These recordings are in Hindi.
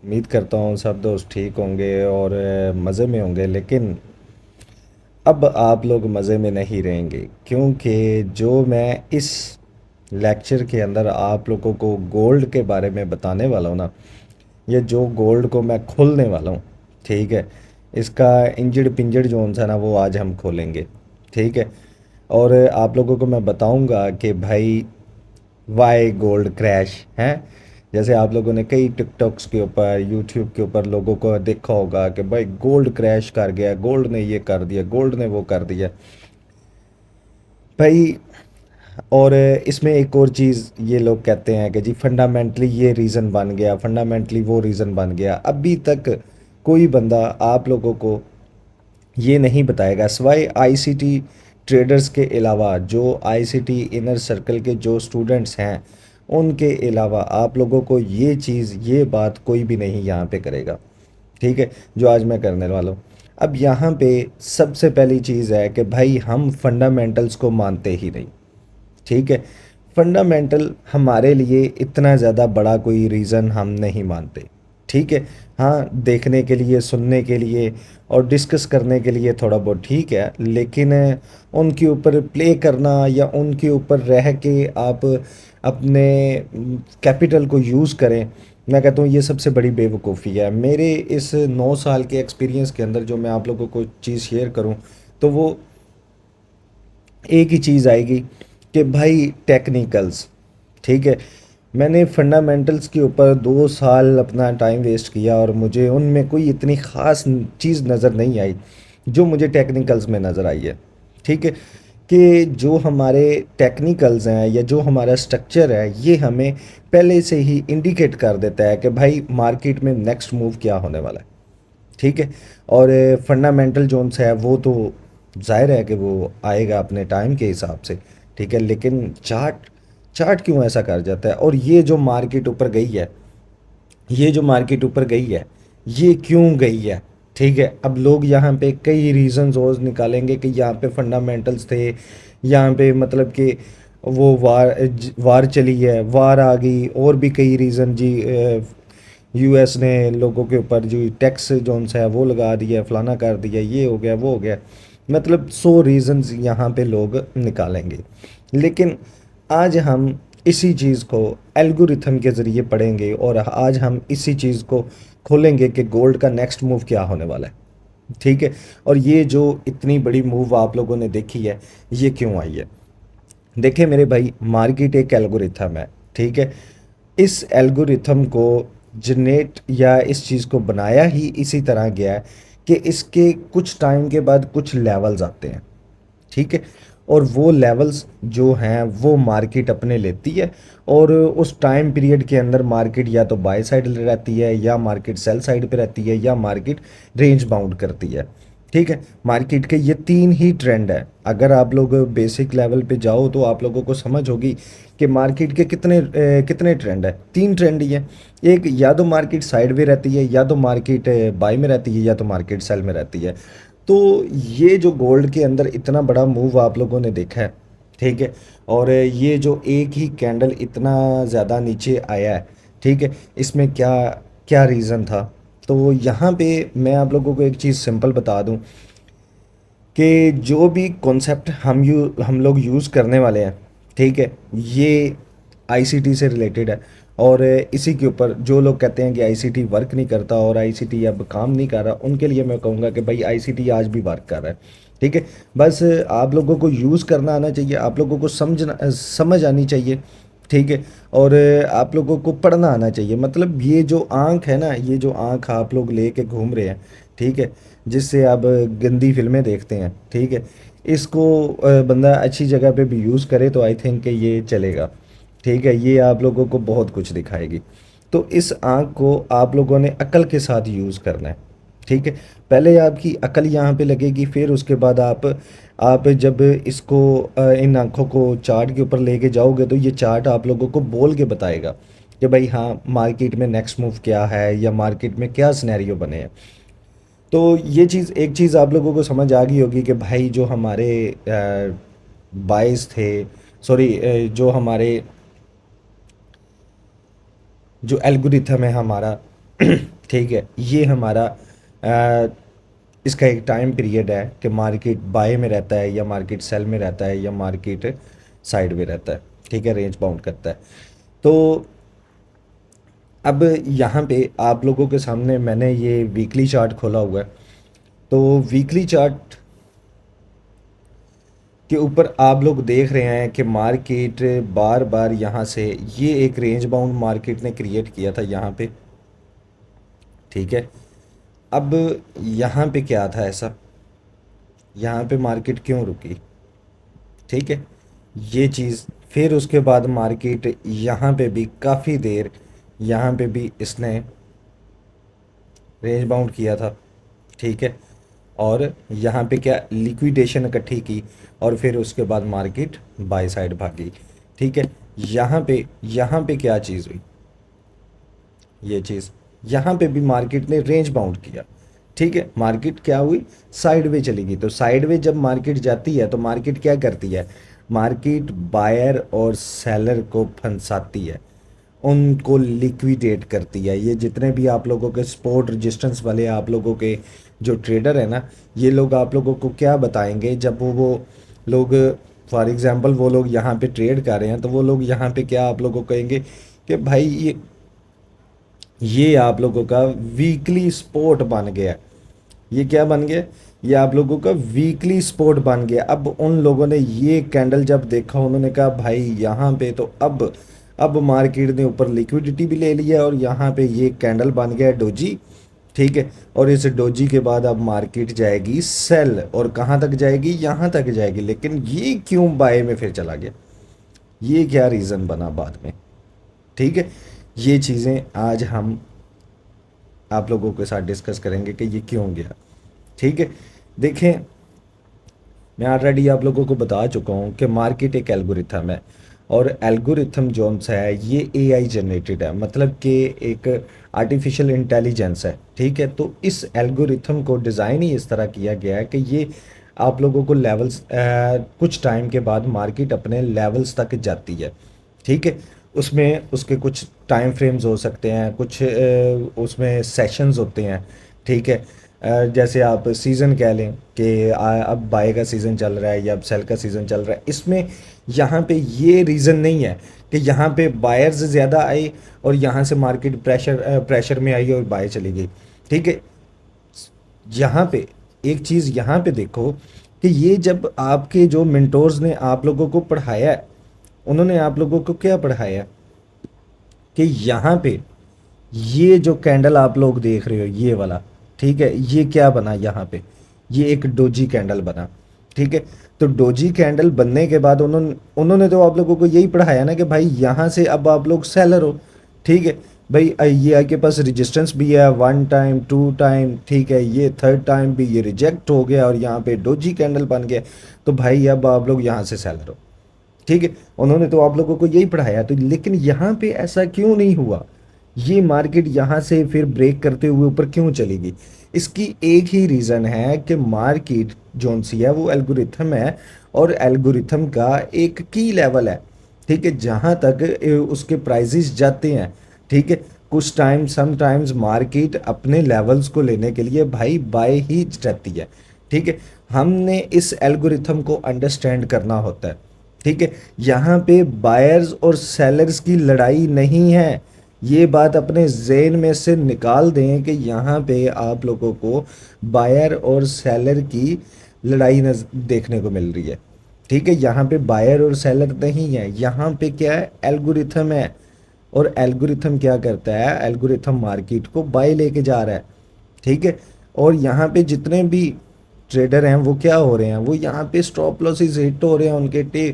उम्मीद करता हूँ सब दोस्त ठीक होंगे और मज़े में होंगे। लेकिन अब आप लोग मज़े में नहीं रहेंगे, क्योंकि जो मैं इस लेक्चर के अंदर आप लोगों को गोल्ड के बारे में बताने वाला हूँ ना, ये जो गोल्ड को मैं खोलने वाला हूँ, ठीक है, इसका इंजड़ पिंजड़ जो सा ना वो आज हम खोलेंगे। ठीक है। और आप लोगों को मैं बताऊंगा कि भाई वाई गोल्ड क्रैश है। जैसे आप लोगों ने कई टिकटॉक्स के ऊपर यूट्यूब के ऊपर लोगों को देखा होगा कि भाई गोल्ड क्रैश कर गया, गोल्ड ने ये कर दिया, गोल्ड ने वो कर दिया भाई। और इसमें एक और चीज़ ये लोग कहते हैं कि जी फंडामेंटली ये रीज़न बन गया, फंडामेंटली वो रीज़न बन गया। अभी तक कोई बंदा आप लोगों को ये नहीं बताएगा, सिवाय आईसीटी ट्रेडर्स के अलावा, जो आईसीटी इनर सर्कल के जो स्टूडेंट्स हैं उनके अलावा आप लोगों को ये चीज़, ये बात कोई भी नहीं यहाँ पे करेगा। ठीक है, जो आज मैं करने वाला हूँ। अब यहाँ पे सबसे पहली चीज़ है कि भाई हम फंडामेंटल्स को मानते ही नहीं। ठीक है। फंडामेंटल हमारे लिए इतना ज़्यादा बड़ा कोई रीज़न हम नहीं मानते। ठीक है। हाँ, देखने के लिए, सुनने के लिए और डिस्कस करने के लिए थोड़ा बहुत ठीक है, लेकिन उनके ऊपर प्ले करना या उनके ऊपर रह के आप अपने कैपिटल को यूज़ करें, मैं कहता हूँ ये सबसे बड़ी बेवकूफ़ी है। मेरे इस 9 साल के एक्सपीरियंस के अंदर जो मैं आप लोगों को चीज़ शेयर करूँ, तो वो एक ही चीज़ आएगी कि भाई टेक्निकल्स। ठीक है। मैंने फंडामेंटल्स के ऊपर 2 साल अपना टाइम वेस्ट किया और मुझे उनमें कोई इतनी ख़ास चीज़ नज़र नहीं आई जो मुझे टेक्निकल्स में नज़र आई है। ठीक है। कि जो हमारे टेक्निकल्स हैं या जो हमारा स्ट्रक्चर है, ये हमें पहले से ही इंडिकेट कर देता है कि भाई मार्केट में नेक्स्ट मूव क्या होने वाला है। ठीक है। और फंडामेंटल जोन्स है वो तो जाहिर है कि वो आएगा अपने टाइम के हिसाब से। ठीक है। लेकिन चार्ट, चार्ट क्यों ऐसा कर जाता है? और ये जो मार्केट ऊपर गई है, ये जो मार्केट ऊपर गई है, ये क्यों गई है? ठीक है। अब लोग यहाँ पे कई रीजंस और निकालेंगे कि यहाँ पे फंडामेंटल्स थे, यहाँ पे मतलब कि वो वार चली है, वार आ गई, और भी कई रीज़न जी। यूएस ने लोगों के ऊपर जो टैक्स जोन्स है वो लगा दिया, फलाना कर दिया, ये हो गया, वो हो गया। मतलब 100 रीजंस यहाँ पे लोग निकालेंगे। लेकिन आज हम इसी चीज़ को एल्गोरिथम के ज़रिए पढ़ेंगे और आज हम इसी चीज़ को खोलेंगे कि गोल्ड का नेक्स्ट मूव क्या होने वाला है। ठीक है। और ये जो इतनी बड़ी मूव आप लोगों ने देखी है, ये क्यों आई है? देखिए मेरे भाई, मार्केट एक एल्गोरिथम है। ठीक है। इस एल्गोरिथम को जनरेट या इस चीज़ को बनाया ही इसी तरह गया है कि इसके कुछ टाइम के बाद कुछ लेवल्स आते हैं। ठीक है। और वो लेवल्स जो हैं वो मार्केट अपने लेती है, और उस टाइम पीरियड के अंदर मार्केट या तो बाय साइड रहती है, या मार्केट सेल साइड पे रहती है, या मार्केट रेंज बाउंड करती है। ठीक है। मार्केट के ये तीन ही ट्रेंड है। अगर आप लोग बेसिक लेवल पे जाओ तो आप लोगों को समझ होगी कि मार्केट के कितने ट्रेंड है। तीन ट्रेंड ही है। एक, या तो मार्केट साइड में रहती है, या तो मार्केट बाय में रहती है, या तो मार्केट सेल में रहती है। तो ये जो गोल्ड के अंदर इतना बड़ा मूव आप लोगों ने देखा है, ठीक है, और ये जो एक ही कैंडल इतना ज़्यादा नीचे आया है, ठीक है, इसमें क्या क्या रीज़न था? तो यहाँ पे मैं आप लोगों को एक चीज़ सिंपल बता दूं कि जो भी कॉन्सेप्ट हम लोग यूज़ करने वाले हैं, ठीक है, ये आईसीटी से रिलेटेड है। और इसी के ऊपर जो लोग कहते हैं कि आईसीटी वर्क नहीं करता और आईसीटी अब काम नहीं कर रहा, उनके लिए मैं कहूँगा कि भाई आईसीटी आज भी वर्क कर रहा है। ठीक है। बस आप लोगों को यूज़ करना आना चाहिए, आप लोगों को समझ आनी चाहिए। ठीक है। और आप लोगों को पढ़ना आना चाहिए। मतलब ये जो आँख है ना, ये जो आँख आप लोग लेके घूम रहे हैं, ठीक है, जिससे आप गंदी फिल्में देखते हैं, ठीक है, इसको बंदा अच्छी जगह पे भी यूज़ करे तो आई थिंक कि ये चलेगा। ठीक है। ये आप लोगों को बहुत कुछ दिखाएगी। तो इस आँख को आप लोगों ने अकल के साथ यूज़ करना है। ठीक है। पहले आपकी अकल यहाँ पे लगेगी, फिर उसके बाद आप जब इसको इन आँखों को चार्ट के ऊपर लेके जाओगे तो ये चार्ट आप लोगों को बोल के बताएगा कि भाई हाँ, मार्केट में नेक्स्ट मूव क्या है या मार्केट में क्या सिनेरियो बने हैं। तो ये चीज़, एक चीज़ आप लोगों को समझ आ गई होगी कि भाई जो हमारे बायस थे, सॉरी, जो हमारे जो एल्गोरिथम है हमारा, ठीक है, ये हमारा अ, इसका एक टाइम पीरियड है कि मार्केट बाय में रहता है या मार्केट सेल में रहता है या मार्केट साइड में रहता है। ठीक है, रेंज बाउंड करता है। तो अब यहाँ पे आप लोगों के सामने मैंने ये वीकली चार्ट खोला हुआ है। तो वीकली चार्ट के ऊपर आप लोग देख रहे हैं कि मार्केट बार बार यहाँ से ये एक रेंज बाउंड मार्केट ने क्रिएट किया था यहाँ पे। ठीक है, अब यहाँ पे क्या था ऐसा, यहाँ पे मार्केट क्यों रुकी? ठीक है, ये चीज़ फिर उसके बाद मार्केट यहाँ पे भी काफ़ी देर यहाँ पे भी इसने रेंज बाउंड किया था। ठीक है, और यहाँ पे क्या लिक्विडेशन इकट्ठी की और फिर उसके बाद मार्केट बाय साइड भागी। ठीक है, यहाँ पे क्या चीज़ हुई, ये चीज़ यहाँ पे भी मार्केट ने रेंज बाउंड किया। ठीक है, मार्केट क्या हुई, साइडवे चली गई। तो साइडवे जब मार्केट जाती है तो मार्केट क्या करती है, मार्केट बायर और सेलर को फंसाती है, उनको लिक्विडेट करती है। ये जितने भी आप लोगों के स्पोर्ट रेजिस्टेंस वाले आप लोगों के जो ट्रेडर है ना, ये लोग आप लोगों को क्या बताएंगे, जब वो लोग फॉर एग्जांपल वो लोग यहाँ पे ट्रेड कर रहे हैं तो वो लोग यहाँ पे क्या आप लोगों को कहेंगे कि भाई ये आप लोगों का वीकली स्पोर्ट बन गया। ये क्या बन गया, ये आप लोगों का वीकली स्पोर्ट बन गया। अब उन लोगों ने ये कैंडल जब देखा उन्होंने कहा भाई यहाँ पे तो अब मार्केट ने ऊपर लिक्विडिटी भी ले लिया और यहाँ पे ये कैंडल बन गया डोजी। ठीक है, और इस डोजी के बाद अब मार्केट जाएगी सेल, और कहाँ तक जाएगी, यहाँ तक जाएगी। लेकिन ये क्यों बाय में फिर चला गया, ये क्या रीज़न बना बाद में? ठीक है, ये चीज़ें आज हम आप लोगों के साथ डिस्कस करेंगे कि ये क्यों गया। ठीक है, देखें, मैं ऑलरेडी आप लोगों को बता चुका हूँ कि मार्केट एक एल्गोरिथम है, और एल्गोरिथम जोन सा है ये एआई जनरेटेड है, मतलब कि एक आर्टिफिशियल इंटेलिजेंस है। ठीक है, तो इस एल्गोरिथम को डिज़ाइन ही इस तरह किया गया है कि ये आप लोगों को लेवल्स कुछ टाइम के बाद मार्केट अपने लेवल्स तक जाती है। ठीक है, उसमें उसके कुछ टाइम फ्रेम्स हो सकते हैं, कुछ उसमें सेशंस होते हैं। ठीक है, जैसे आप सीज़न कह लें कि अब बाय का सीज़न चल रहा है या अब सेल का सीज़न चल रहा है। इसमें यहाँ पे ये रीज़न नहीं है कि यहाँ पे बायर्स ज़्यादा आए और यहाँ से मार्केट प्रेशर में आई और बाय चली गई। ठीक है, यहाँ पे एक चीज़ यहाँ पे देखो कि ये जब आपके जो मेंटोर्स ने आप लोगों को पढ़ाया है, उन्होंने आप लोगों को क्या पढ़ाया है कि यहाँ पे ये जो कैंडल आप लोग देख रहे हो ये वाला, ठीक है, ये क्या बना यहाँ पे, ये एक डोजी कैंडल बना। ठीक है, तो डोजी कैंडल बनने के बाद उन्होंने उन्होंने तो आप लोगों को यही पढ़ाया ना कि भाई यहाँ से अब आप लोग सेलर हो। ठीक है भाई, ये आपके पास रेजिस्टेंस भी है, वन टाइम, टू टाइम, ठीक है, ये थर्ड टाइम भी ये रिजेक्ट हो गया और यहाँ पे डोजी कैंडल बन गया, तो भाई अब आप लोग यहाँ से सेलर हो। ठीक है, उन्होंने तो आप लोगों को यही पढ़ाया। तो लेकिन यहाँ पे ऐसा क्यों नहीं हुआ, ये मार्केट यहाँ से फिर ब्रेक करते हुए ऊपर क्यों चली गई? इसकी एक ही रीज़न है कि मार्केट जोन सी है वो एल्गोरिथम है, और एल्गोरिथम का एक की लेवल है। ठीक है, जहाँ तक उसके प्राइजेस जाते हैं। ठीक है, कुछ टाइम समटाइम्स मार्केट अपने लेवल्स को लेने के लिए भाई बाय ही रहती है। ठीक है, हमने इस एल्गोरिथम को अंडरस्टैंड करना होता है। ठीक है, यहाँ पे बायर्स और सेलर्स की लड़ाई नहीं है, ये बात अपने ज़हन में से निकाल दें कि यहाँ पे आप लोगों को बायर और सेलर की लड़ाई देखने को मिल रही है। ठीक है, यहाँ पे बायर और सेलर नहीं है, यहाँ पे क्या है, एल्गोरिथम है। और एल्गोरिथम क्या करता है, एल्गोरिथम मार्केट को बाय लेके जा रहा है। ठीक है, और यहाँ पे जितने भी ट्रेडर हैं वो क्या हो रहे हैं, वो यहाँ पे स्टॉप लॉसेस हिट हो रहे हैं उनके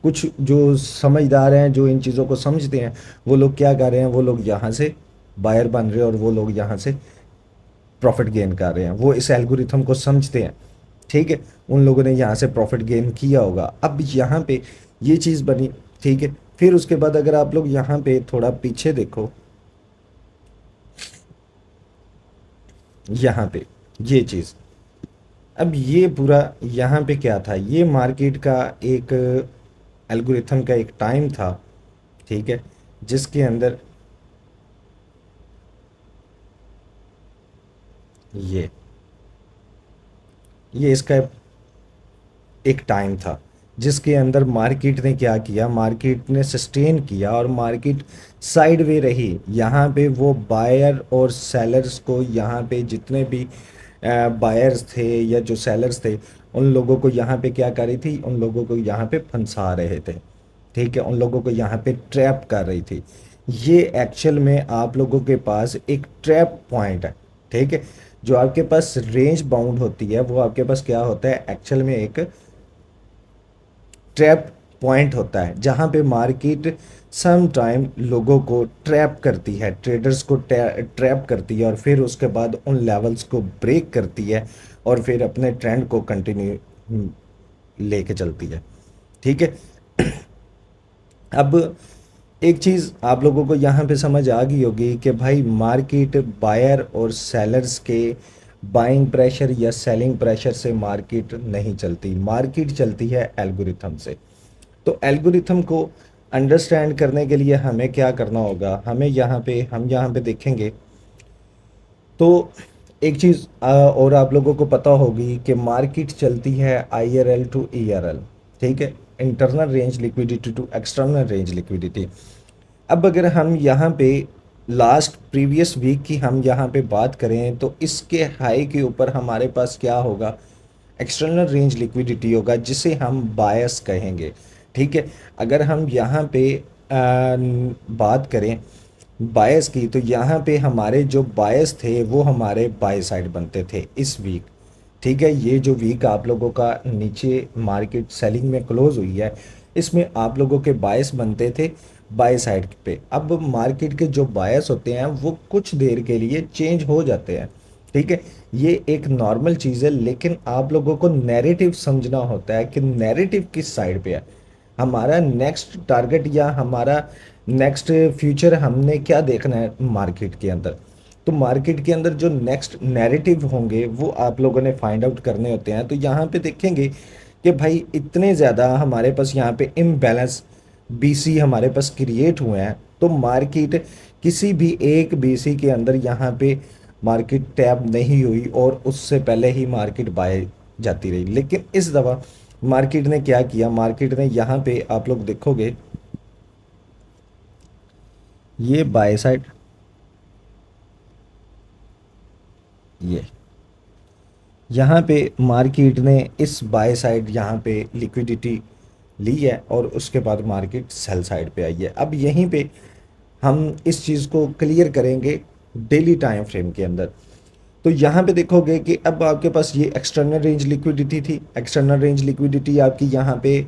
कुछ जो समझदार हैं, जो इन चीज़ों को समझते हैं, वो लोग क्या कर रहे हैं, वो लोग यहाँ से बायर बन रहे हैं और वो लोग यहाँ से प्रॉफिट गेन कर रहे हैं। वो इस एल्गोरिथम को समझते हैं। ठीक है, उन लोगों ने यहाँ से प्रॉफिट गेन किया होगा। अब यहाँ पे ये चीज़ बनी। ठीक है, फिर उसके बाद अगर आप लोग यहाँ पे थोड़ा पीछे देखो, यहाँ पे ये चीज़, अब ये पूरा यहाँ पे क्या था, ये मार्केट का एक एल्गोरिथम का एक टाइम था। ठीक है, जिसके अंदर ये ये इसका एक टाइम था जिसके अंदर मार्केट ने क्या किया, मार्केट ने सस्टेन किया और मार्केट साइड वे रही। यहाँ पे वो बायर और सेलर्स को, यहाँ पे जितने भी बायर्स थे या जो सेलर्स थे, उन लोगों को यहाँ पे क्या कर रही थी, उन लोगों को यहाँ पे फंसा रहे थे। ठीक है, उन लोगों को यहाँ पे ट्रैप कर रही थी। ये एक्चुअल में आप लोगों के पास एक ट्रैप पॉइंट है। ठीक है, जो आपके पास रेंज बाउंड होती है वो आपके पास क्या होता है, एक्चुअल में एक ट्रैप पॉइंट होता है जहां पे मार्केट सम टाइम लोगों को ट्रैप करती है, ट्रेडर्स को ट्रैप करती है और फिर उसके बाद उन लेवल्स को ब्रेक करती है और फिर अपने ट्रेंड को कंटिन्यू लेके चलती है। ठीक है, अब एक चीज़ आप लोगों को यहाँ पे समझ आ गई होगी कि भाई मार्केट बायर और सेलर्स के बाइंग प्रेशर या सेलिंग प्रेशर से मार्केट नहीं चलती, मार्केट चलती है एल्गोरिथम से। तो एल्गोरिथम को अंडरस्टैंड करने के लिए हमें क्या करना होगा, हमें यहाँ पे देखेंगे तो एक चीज़ और आप लोगों को पता होगी कि मार्केट चलती है IRL टू ERL। ठीक है, internal range liquidity to external range liquidity. अब अगर हम यहाँ पे लास्ट प्रीवियस वीक की हम यहाँ पे बात करें तो इसके हाई के ऊपर हमारे पास क्या होगा, एक्सटर्नल रेंज लिक्विडिटी होगा जिसे हम बायस कहेंगे। ठीक है, अगर हम यहाँ पे बात करें बायस की तो यहाँ पे हमारे जो बायस थे वो हमारे बाय साइड बनते थे इस वीक। ठीक है, ये जो वीक आप लोगों का नीचे मार्केट सेलिंग में क्लोज हुई है, इसमें आप लोगों के बायस बनते थे बाय साइड पे। अब मार्केट के जो बायस होते हैं वो कुछ देर के लिए चेंज हो जाते हैं। ठीक है, ये एक नॉर्मल चीज़ है, लेकिन आप लोगों को नैरेटिव समझना होता है कि नैरेटिव किस साइड पे है, हमारा नेक्स्ट टारगेट या हमारा नेक्स्ट फ्यूचर हमने क्या देखना है मार्केट के अंदर। तो मार्केट के अंदर जो नेक्स्ट नैरेटिव होंगे वो आप लोगों ने फाइंड आउट करने होते हैं। तो यहाँ पे देखेंगे कि भाई इतने ज़्यादा हमारे पास यहाँ पे इम्बैलेंस BC हमारे पास क्रिएट हुए हैं, तो मार्केट किसी भी एक BC के अंदर यहाँ पे मार्केट टैप नहीं हुई और उससे पहले ही मार्केट बाय जाती रही। लेकिन इस दफ़ा मार्केट ने क्या किया, मार्केट ने यहाँ पे आप लोग देखोगे ये बाय साइड, ये यहाँ पे मार्केट ने इस बाय साइड यहाँ पे लिक्विडिटी ली है और उसके बाद मार्केट सेल साइड पे आई है। अब यहीं पे हम इस चीज़ को क्लियर करेंगे डेली टाइम फ्रेम के अंदर। तो यहाँ पे देखोगे कि अब आपके पास ये एक्सटर्नल रेंज लिक्विडिटी थी, एक्सटर्नल रेंज लिक्विडिटी आपकी यहाँ पे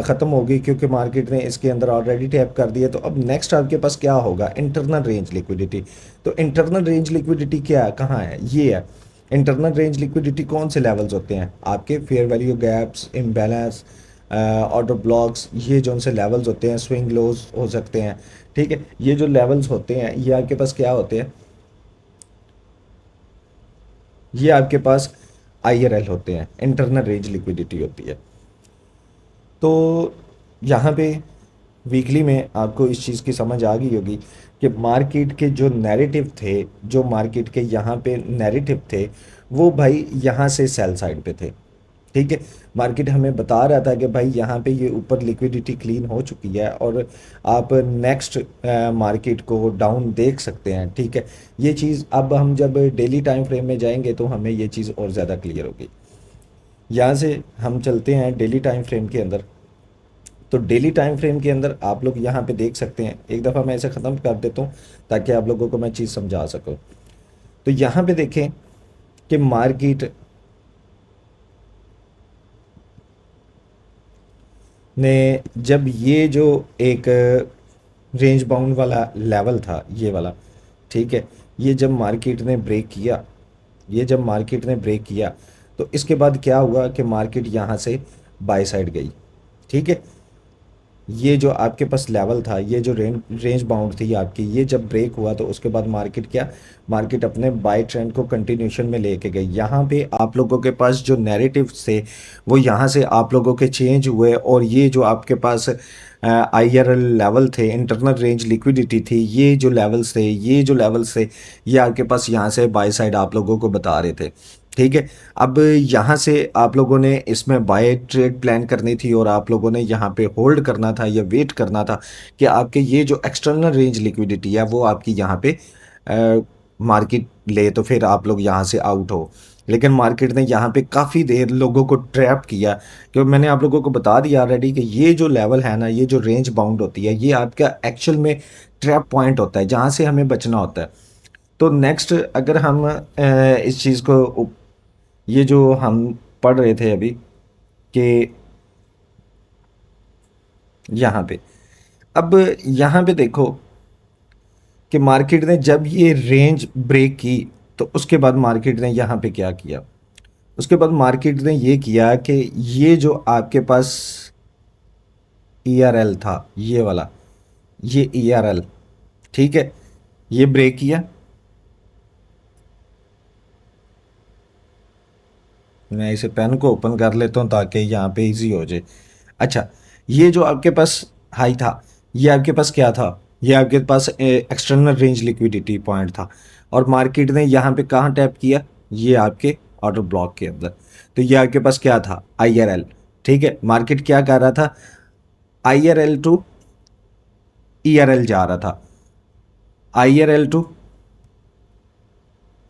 ख़त्म हो गई क्योंकि मार्केट ने इसके अंदर ऑलरेडी टैप कर दिया। तो अब नेक्स्ट आपके पास क्या होगा, इंटरनल रेंज लिक्विडिटी। तो इंटरनल रेंज लिक्विडिटी क्या है, कहाँ है, ये है। इंटरनल रेंज लिक्विडिटी कौन से लेवल्स होते हैं, आपके fair value gaps, imbalance, order blocks, ये जो उनसे लेवल्स होते हैं, स्विंग लोज हो सकते हैं। ठीक है, ये जो लेवल्स होते हैं ये आपके पास क्या होते हैं, ये आपके पास IRL होते हैं, इंटरनल रेंज लिक्विडिटी होती है। तो यहाँ पे वीकली में आपको इस चीज़ की समझ आ गई होगी कि मार्केट के जो नैरेटिव थे, जो मार्केट के यहाँ पे नैरेटिव थे वो भाई यहाँ से सेल साइड पे थे। ठीक है, मार्केट हमें बता रहा था कि भाई यहाँ पे ये ऊपर लिक्विडिटी क्लीन हो चुकी है और आप नेक्स्ट मार्केट को डाउन देख सकते हैं। ठीक है, ये चीज़ अब हम जब डेली टाइम फ्रेम में जाएंगे तो हमें ये चीज़ और ज़्यादा क्लियर होगी। यहाँ से हम चलते हैं डेली टाइम फ्रेम के अंदर। तो डेली टाइम फ्रेम के अंदर आप लोग यहाँ पे देख सकते हैं, एक दफ़ा मैं इसे ख़त्म कर देता हूँ ताकि आप लोगों को मैं चीज़ समझा सकूँ। तो यहाँ पे देखें कि मार्केट ने जब ये जो एक रेंज बाउंड वाला लेवल था ये वाला, ठीक है, ये जब मार्केट ने ब्रेक किया, ये जब मार्केट ने ब्रेक किया तो इसके बाद क्या हुआ कि मार्केट यहाँ से बाय साइड गई। ठीक है, ये जो आपके पास लेवल था, ये जो रेंज बाउंड थी आपकी, ये जब ब्रेक हुआ तो उसके बाद मार्केट क्या, मार्केट अपने बाय ट्रेंड को कंटिन्यूशन में लेके गई। यहाँ पे आप लोगों के पास जो नैरेटिव थे वो यहाँ से आप लोगों के चेंज हुए और ये जो आपके पास IRL लेवल थे, इंटरनल रेंज लिक्विडिटी थी, ये जो लेवल्स थे, ये आपके पास यहाँ से बाय साइड आप लोगों को बता रहे थे। ठीक है, अब यहाँ से आप लोगों ने इसमें बाय ट्रेड प्लान करनी थी और आप लोगों ने यहाँ पे होल्ड करना था या वेट करना था कि आपके ये जो एक्सटर्नल रेंज लिक्विडिटी है वो आपकी यहाँ पे मार्केट ले, तो फिर आप लोग यहाँ से आउट हो। लेकिन मार्केट ने यहाँ पे काफ़ी देर लोगों को ट्रैप किया, क्योंकि मैंने आप लोगों को बता दिया ऑलरेडी कि ये जो लेवल है ना, ये जो रेंज बाउंड होती है, ये आपका एक्चुअल में ट्रैप पॉइंट होता है जहाँ से हमें बचना होता है। तो नेक्स्ट अगर हम इस चीज़ को, ये जो हम पढ़ रहे थे अभी कि यहाँ पे, अब यहाँ पे देखो कि मार्केट ने जब ये रेंज ब्रेक की तो उसके बाद मार्केट ने यहाँ पे क्या किया, उसके बाद मार्केट ने ये किया कि ये जो आपके पास ERL था, ये वाला, ये ERL, ठीक है, ये ब्रेक किया। मैं इसे पेन को ओपन कर लेता हूँ ताकि यहाँ पे इजी हो जाए। अच्छा, ये जो आपके पास हाई था, ये आपके पास क्या था, ये आपके पास एक्सटर्नल रेंज लिक्विडिटी पॉइंट था, और मार्केट ने यहाँ पे कहाँ टैप किया, ये आपके ऑर्डर ब्लॉक के अंदर। तो ये आपके पास क्या था, IRL। ठीक है, मार्केट क्या कर रहा था, IRL टू ERL जा रहा था, IRL to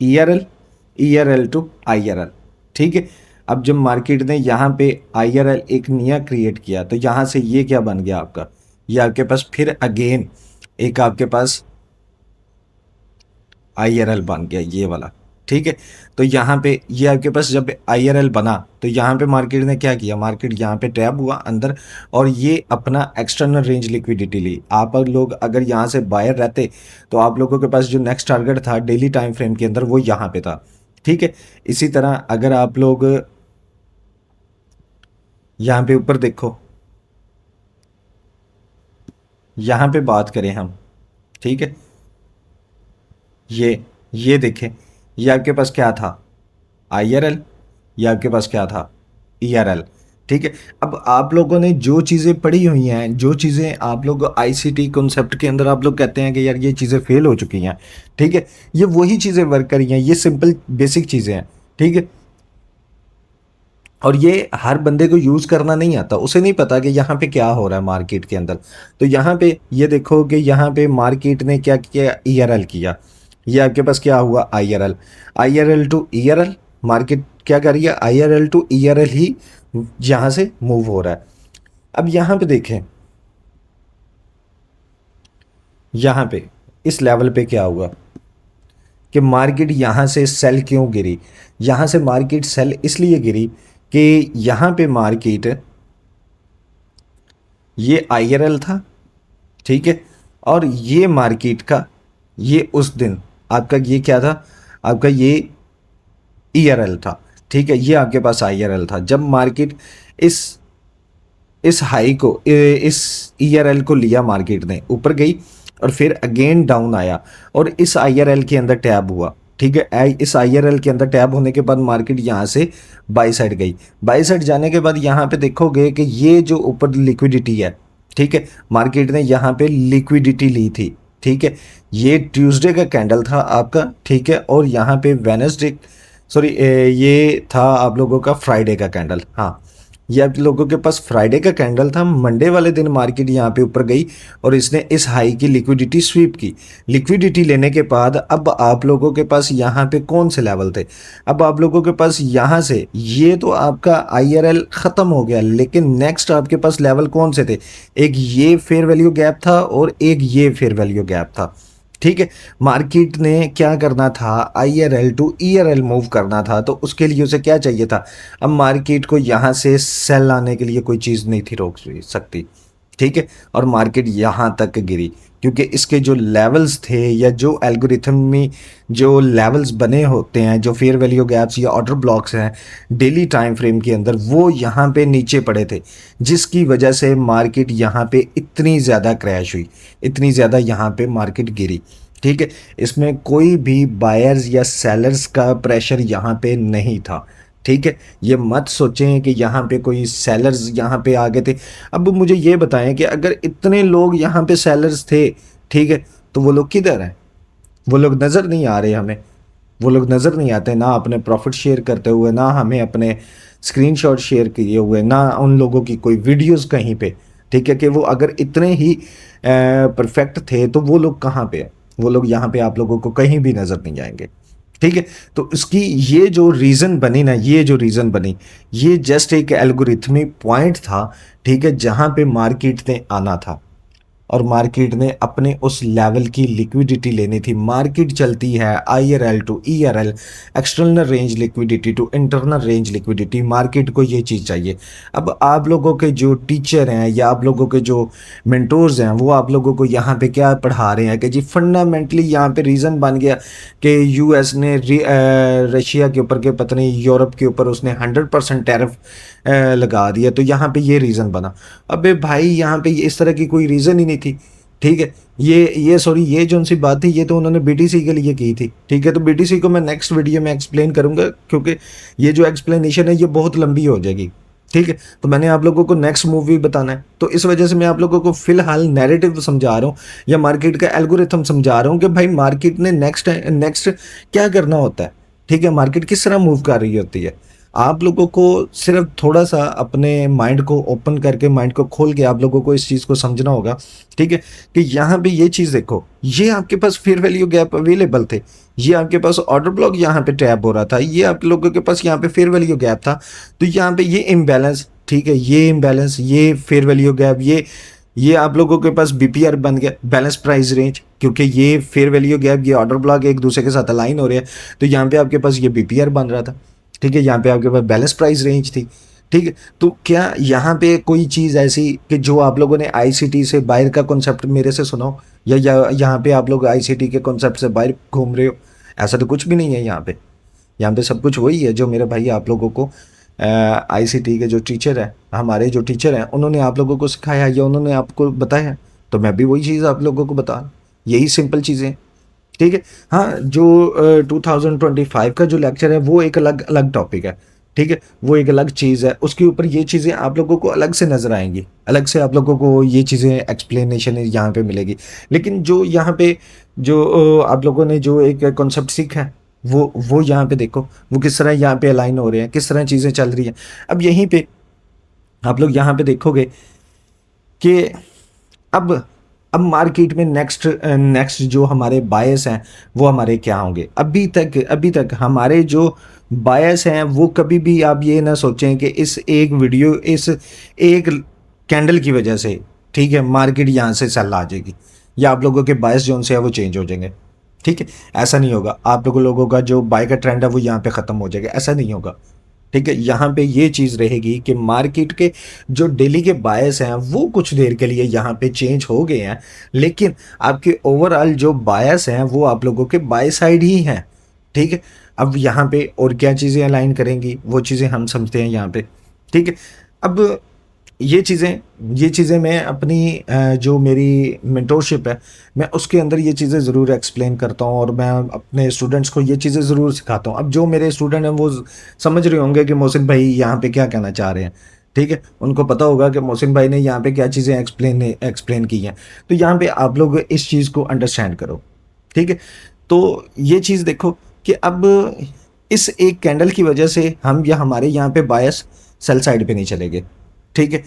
ERL, ERL to IRL। ठीक है, अब जब मार्केट ने यहाँ पे IRL एक नया क्रिएट किया तो यहाँ से ये क्या बन गया आपका, ये आपके पास फिर अगेन एक आपके पास IRL बन गया, ये वाला। ठीक है, तो यहाँ पे ये आपके पास जब IRL बना तो यहाँ पे मार्केट ने क्या किया, मार्केट यहाँ पे टैप हुआ अंदर और ये अपना एक्सटर्नल रेंज लिक्विडिटी ली। आप लोग अगर यहाँ से बायर रहते तो आप लोगों के पास जो नेक्स्ट टारगेट था डेली टाइम फ्रेम के अंदर वो यहाँ पे था। ठीक है, इसी तरह अगर आप लोग यहाँ पे ऊपर देखो, यहाँ पे बात करें हम, ठीक है, ये देखें, ये आपके पास क्या था, IRL, ये आपके पास क्या था, ERL। ठीक है, अब आप लोगों ने जो चीज़ें पढ़ी हुई हैं, जो चीज़ें आप लोग ICT कॉन्सेप्ट के अंदर आप लोग कहते हैं कि यार ये चीज़ें फेल हो चुकी हैं, ठीक है, ये वही चीज़ें वर्क करी हैं, ये सिंपल बेसिक चीज़ें हैं। ठीक है, और ये हर बंदे को यूज़ करना नहीं आता, उसे नहीं पता कि यहाँ पे क्या हो रहा है मार्केट के अंदर। तो यहाँ पे ये देखो कि यहाँ पे मार्केट ने क्या किया, ERL किया, ये आपके पास क्या हुआ, IRL टू ERL, मार्केट क्या कर रही है, IRL टू ERL ही यहाँ से मूव हो रहा है। अब यहाँ पे देखें, यहाँ पे इस लेवल पे क्या हुआ कि मार्केट यहाँ से सेल क्यों गिरी, यहाँ से मार्केट सेल इसलिए गिरी कि यहाँ पे मार्केट, ये IRL था, ठीक है, और ये मार्केट का ये उस दिन आपका ये क्या था, आपका ये ERL था। ठीक है, ये आपके पास IRL था। जब मार्केट इस हाई को, इस ERL को लिया, मार्केट ने ऊपर गई और फिर अगेन डाउन आया और इस IRL के अंदर टैब हुआ। ठीक है, इस IRL के अंदर टैब होने के बाद मार्केट यहाँ से बाई साइड गई। बाई साइड जाने के बाद यहाँ पे देखोगे कि ये जो ऊपर लिक्विडिटी है, ठीक है, मार्केट ने यहाँ पे लिक्विडिटी ली थी। ठीक है, ये ट्यूसडे का कैंडल था आपका, ठीक है, और यहाँ पे वेडनेसडे, सॉरी, ये था आप लोगों का फ्राइडे का कैंडल। हाँ, ये आप लोगों के पास फ्राइडे का कैंडल था। मंडे वाले दिन मार्केट यहाँ पे ऊपर गई और इसने इस हाई की लिक्विडिटी स्वीप की। लिक्विडिटी लेने के बाद अब आप लोगों के पास यहाँ पे कौन से लेवल थे, अब आप लोगों के पास यहाँ से ये तो आपका IRL ख़त्म हो गया, लेकिन नेक्स्ट आपके पास लेवल कौन से थे, एक ये फेयर वैल्यू गैप था और एक ये फेयर वैल्यू गैप था। ठीक है, मार्केट ने क्या करना था, IRL टू ERL मूव करना था, तो उसके लिए उसे क्या चाहिए था, अब मार्केट को यहाँ से सेल आने के लिए कोई चीज़ नहीं थी रोक सकती। ठीक है, और मार्केट यहाँ तक गिरी क्योंकि इसके जो लेवल्स थे या जो एल्गोरिथम में जो लेवल्स बने होते हैं, जो फेयर वैल्यू गैप्स या ऑर्डर ब्लॉक्स हैं डेली टाइम फ्रेम के अंदर, वो यहाँ पे नीचे पड़े थे, जिसकी वजह से मार्केट यहाँ पे इतनी ज़्यादा क्रैश हुई, इतनी ज़्यादा यहाँ पे मार्केट गिरी। ठीक है, इसमें कोई भी बायर्स या सेलर्स का प्रेशर यहाँ पे नहीं था। ठीक है, ये मत सोचें कि यहाँ पे कोई सेलर्स यहाँ पे आ गए थे। अब मुझे ये बताएं कि अगर इतने लोग यहाँ पे सेलर्स थे, ठीक है, तो वो लोग किधर हैं? वो लोग नज़र नहीं आ रहे हमें, वो लोग नज़र नहीं आते, ना अपने प्रॉफिट शेयर करते हुए, ना हमें अपने स्क्रीनशॉट शेयर किए हुए, ना उन लोगों की कोई वीडियोस कहीं पे। ठीक है, कि वो अगर इतने ही परफेक्ट थे तो वो लोग कहाँ पे हैं? वो लोग यहाँ पे आप लोगों को कहीं भी नज़र नहीं आएंगे। ठीक है, तो इसकी ये जो रीज़न बनी ना, ये जो रीज़न बनी, ये जस्ट एक एल्गोरिथमिक पॉइंट था, ठीक है, जहाँ पे मार्केट ने आना था और मार्केट ने अपने उस लेवल की लिक्विडिटी लेनी थी। मार्केट चलती है IRL to ERL, external range liquidity to internal range liquidity. Market को ये चीज़ चाहिए। अब आप लोगों के जो टीचर हैं या आप लोगों के जो मेंटोर्स हैं, वो आप लोगों को यहाँ पे क्या पढ़ा रहे हैं कि जी फंडामेंटली यहाँ पे रीज़न बन गया कि US ने रशिया के ऊपर के पता नहीं यूरोप के ऊपर उसने 100% टैरिफ लगा दिया, तो यहाँ पे ये रीज़न बना। अबे भाई, यहाँ पे इस तरह की कोई रीज़न ही नहीं थी। ठीक है, ये सॉरी, ये जो उनसी बात थी ये तो उन्होंने BTC के लिए की थी। ठीक है, तो BTC को मैं नेक्स्ट वीडियो में एक्सप्लेन करूँगा, क्योंकि ये जो एक्सप्लेनेशन है ये बहुत लंबी हो जाएगी। ठीक है, तो मैंने आप लोगों को नेक्स्ट मूवी बताना है, तो इस वजह से मैं आप लोगों को फिलहाल नैरेटिव समझा रहा हूँ या मार्केट का एल्गोरिथम समझा रहा हूँ कि भाई मार्केट ने नेक्स्ट क्या करना होता है। ठीक है, मार्केट किस तरह मूव कर रही होती है। आप लोगों को सिर्फ थोड़ा सा अपने माइंड को ओपन करके, माइंड को खोल के आप लोगों को इस चीज़ को समझना होगा। ठीक है, कि यहाँ पे ये चीज़ देखो, ये आपके पास फेयर वैल्यू गैप अवेलेबल थे, ये आपके पास ऑर्डर ब्लॉक यहाँ पे टैप हो रहा था, ये आप लोगों के पास यहाँ पे फेयर वैल्यू गैप था। तो यहाँ पे ये इम्बैलेंस, ठीक है, ये इम्बैलेंस, ये फेयर वैल्यू गैप, ये आप लोगों के पास BPR बन गया, बैलेंस प्राइस रेंज, क्योंकि ये फेयर वैल्यू गैप, ये ऑर्डर ब्लॉक एक दूसरे के साथ अलाइन हो रहे हैं, तो यहाँ पे आपके पास ये BPR बन रहा था। ठीक है, यहाँ पे आपके पास बैलेंस प्राइस रेंज थी। ठीक है, तो क्या यहाँ पे कोई चीज़ ऐसी कि जो आप लोगों ने ICT से बाहर का कॉन्सेप्ट मेरे से सुना हो, या यहाँ पे आप लोग ICT के कॉन्सेप्ट से बाहर घूम रहे हो? ऐसा तो कुछ भी नहीं है यहाँ पे। यहाँ पे सब कुछ वही है जो मेरे भाई आप लोगों को ICT के जो टीचर हैं, हमारे जो टीचर हैं, उन्होंने आप लोगों को सिखाया या उन्होंने आपको बताया, तो मैं भी वही चीज़ आप लोगों को बता रहा हूँ, यही सिंपल चीज़ें। ठीक है, हाँ, जो 2025 का जो लेक्चर है वो एक अलग अलग टॉपिक है। ठीक है, वो एक अलग चीज़ है, उसके ऊपर ये चीज़ें आप लोगों को अलग से नज़र आएंगी, अलग से आप लोगों को ये चीज़ें एक्सप्लेनेशन यहाँ पे मिलेगी। लेकिन जो यहाँ पे जो आप लोगों ने जो एक कॉन्सेप्ट सीखा है, वो यहाँ पे देखो, वो किस तरह यहाँ पे अलाइन हो रहे हैं, किस तरह चीज़ें चल रही हैं। अब यहीं पे आप लोग यहाँ पे देखोगे कि अब अब मार्केट में नेक्स्ट जो हमारे बायस हैं वो हमारे क्या होंगे। अभी तक हमारे जो बायस हैं वो कभी भी आप ये ना सोचें कि इस एक कैंडल की वजह से, ठीक है, मार्केट यहाँ से सेल आ जाएगी या आप लोगों के बायस जो उनसे है वो चेंज हो जाएंगे। ठीक है, ऐसा नहीं होगा। आप लोगों का जो बाय का ट्रेंड है वो यहाँ पे ख़त्म हो जाएगा, ऐसा नहीं होगा। ठीक है, यहाँ पे ये चीज़ रहेगी कि मार्केट के जो डेली के बायस हैं वो कुछ देर के लिए यहाँ पे चेंज हो गए हैं, लेकिन आपके ओवरऑल जो बायस हैं वो आप लोगों के बाय साइड ही हैं। ठीक है, अब यहाँ पे और क्या चीज़ें अलाइन करेंगी वो चीज़ें हम समझते हैं यहाँ पे। ठीक है, अब ये चीज़ें मैं अपनी जो मेरी मेंटोरशिप है, मैं उसके अंदर ये चीज़ें ज़रूर एक्सप्लेन करता हूँ और मैं अपने स्टूडेंट्स को ये चीज़ें ज़रूर सिखाता हूँ। अब जो मेरे स्टूडेंट हैं वो समझ रहे होंगे कि मोहसिन भाई यहाँ पे क्या कहना चाह रहे हैं। ठीक है, उनको पता होगा कि मोहसिन भाई ने यहाँ पे क्या चीज़ें एक्सप्लेन की हैं। तो यहाँ पे आप लोग इस चीज़ को अंडरस्टैंड करो। ठीक है, तो ये चीज़ देखो कि अब इस एक कैंडल की वजह से हम या हमारे यहाँ पे बायस सेल साइड पे नहीं चलेंगे। ठीक है,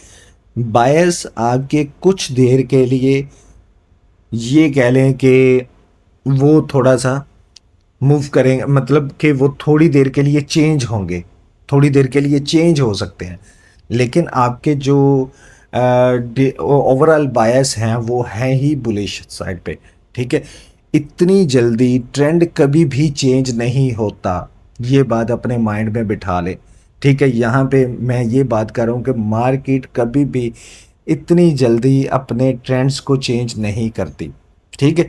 बायस आपके कुछ देर के लिए ये कह लें कि वो थोड़ा सा मूव करेंगे, मतलब कि वो थोड़ी देर के लिए चेंज होंगे, थोड़ी देर के लिए चेंज हो सकते हैं, लेकिन आपके जो ओवरऑल बायस हैं वो हैं ही बुलिश साइड पे। ठीक है, इतनी जल्दी ट्रेंड कभी भी चेंज नहीं होता, ये बात अपने माइंड में बिठा ले। ठीक है, यहाँ पे मैं ये बात कर रहा हूँ कि मार्केट कभी भी इतनी जल्दी अपने ट्रेंड्स को चेंज नहीं करती। ठीक है,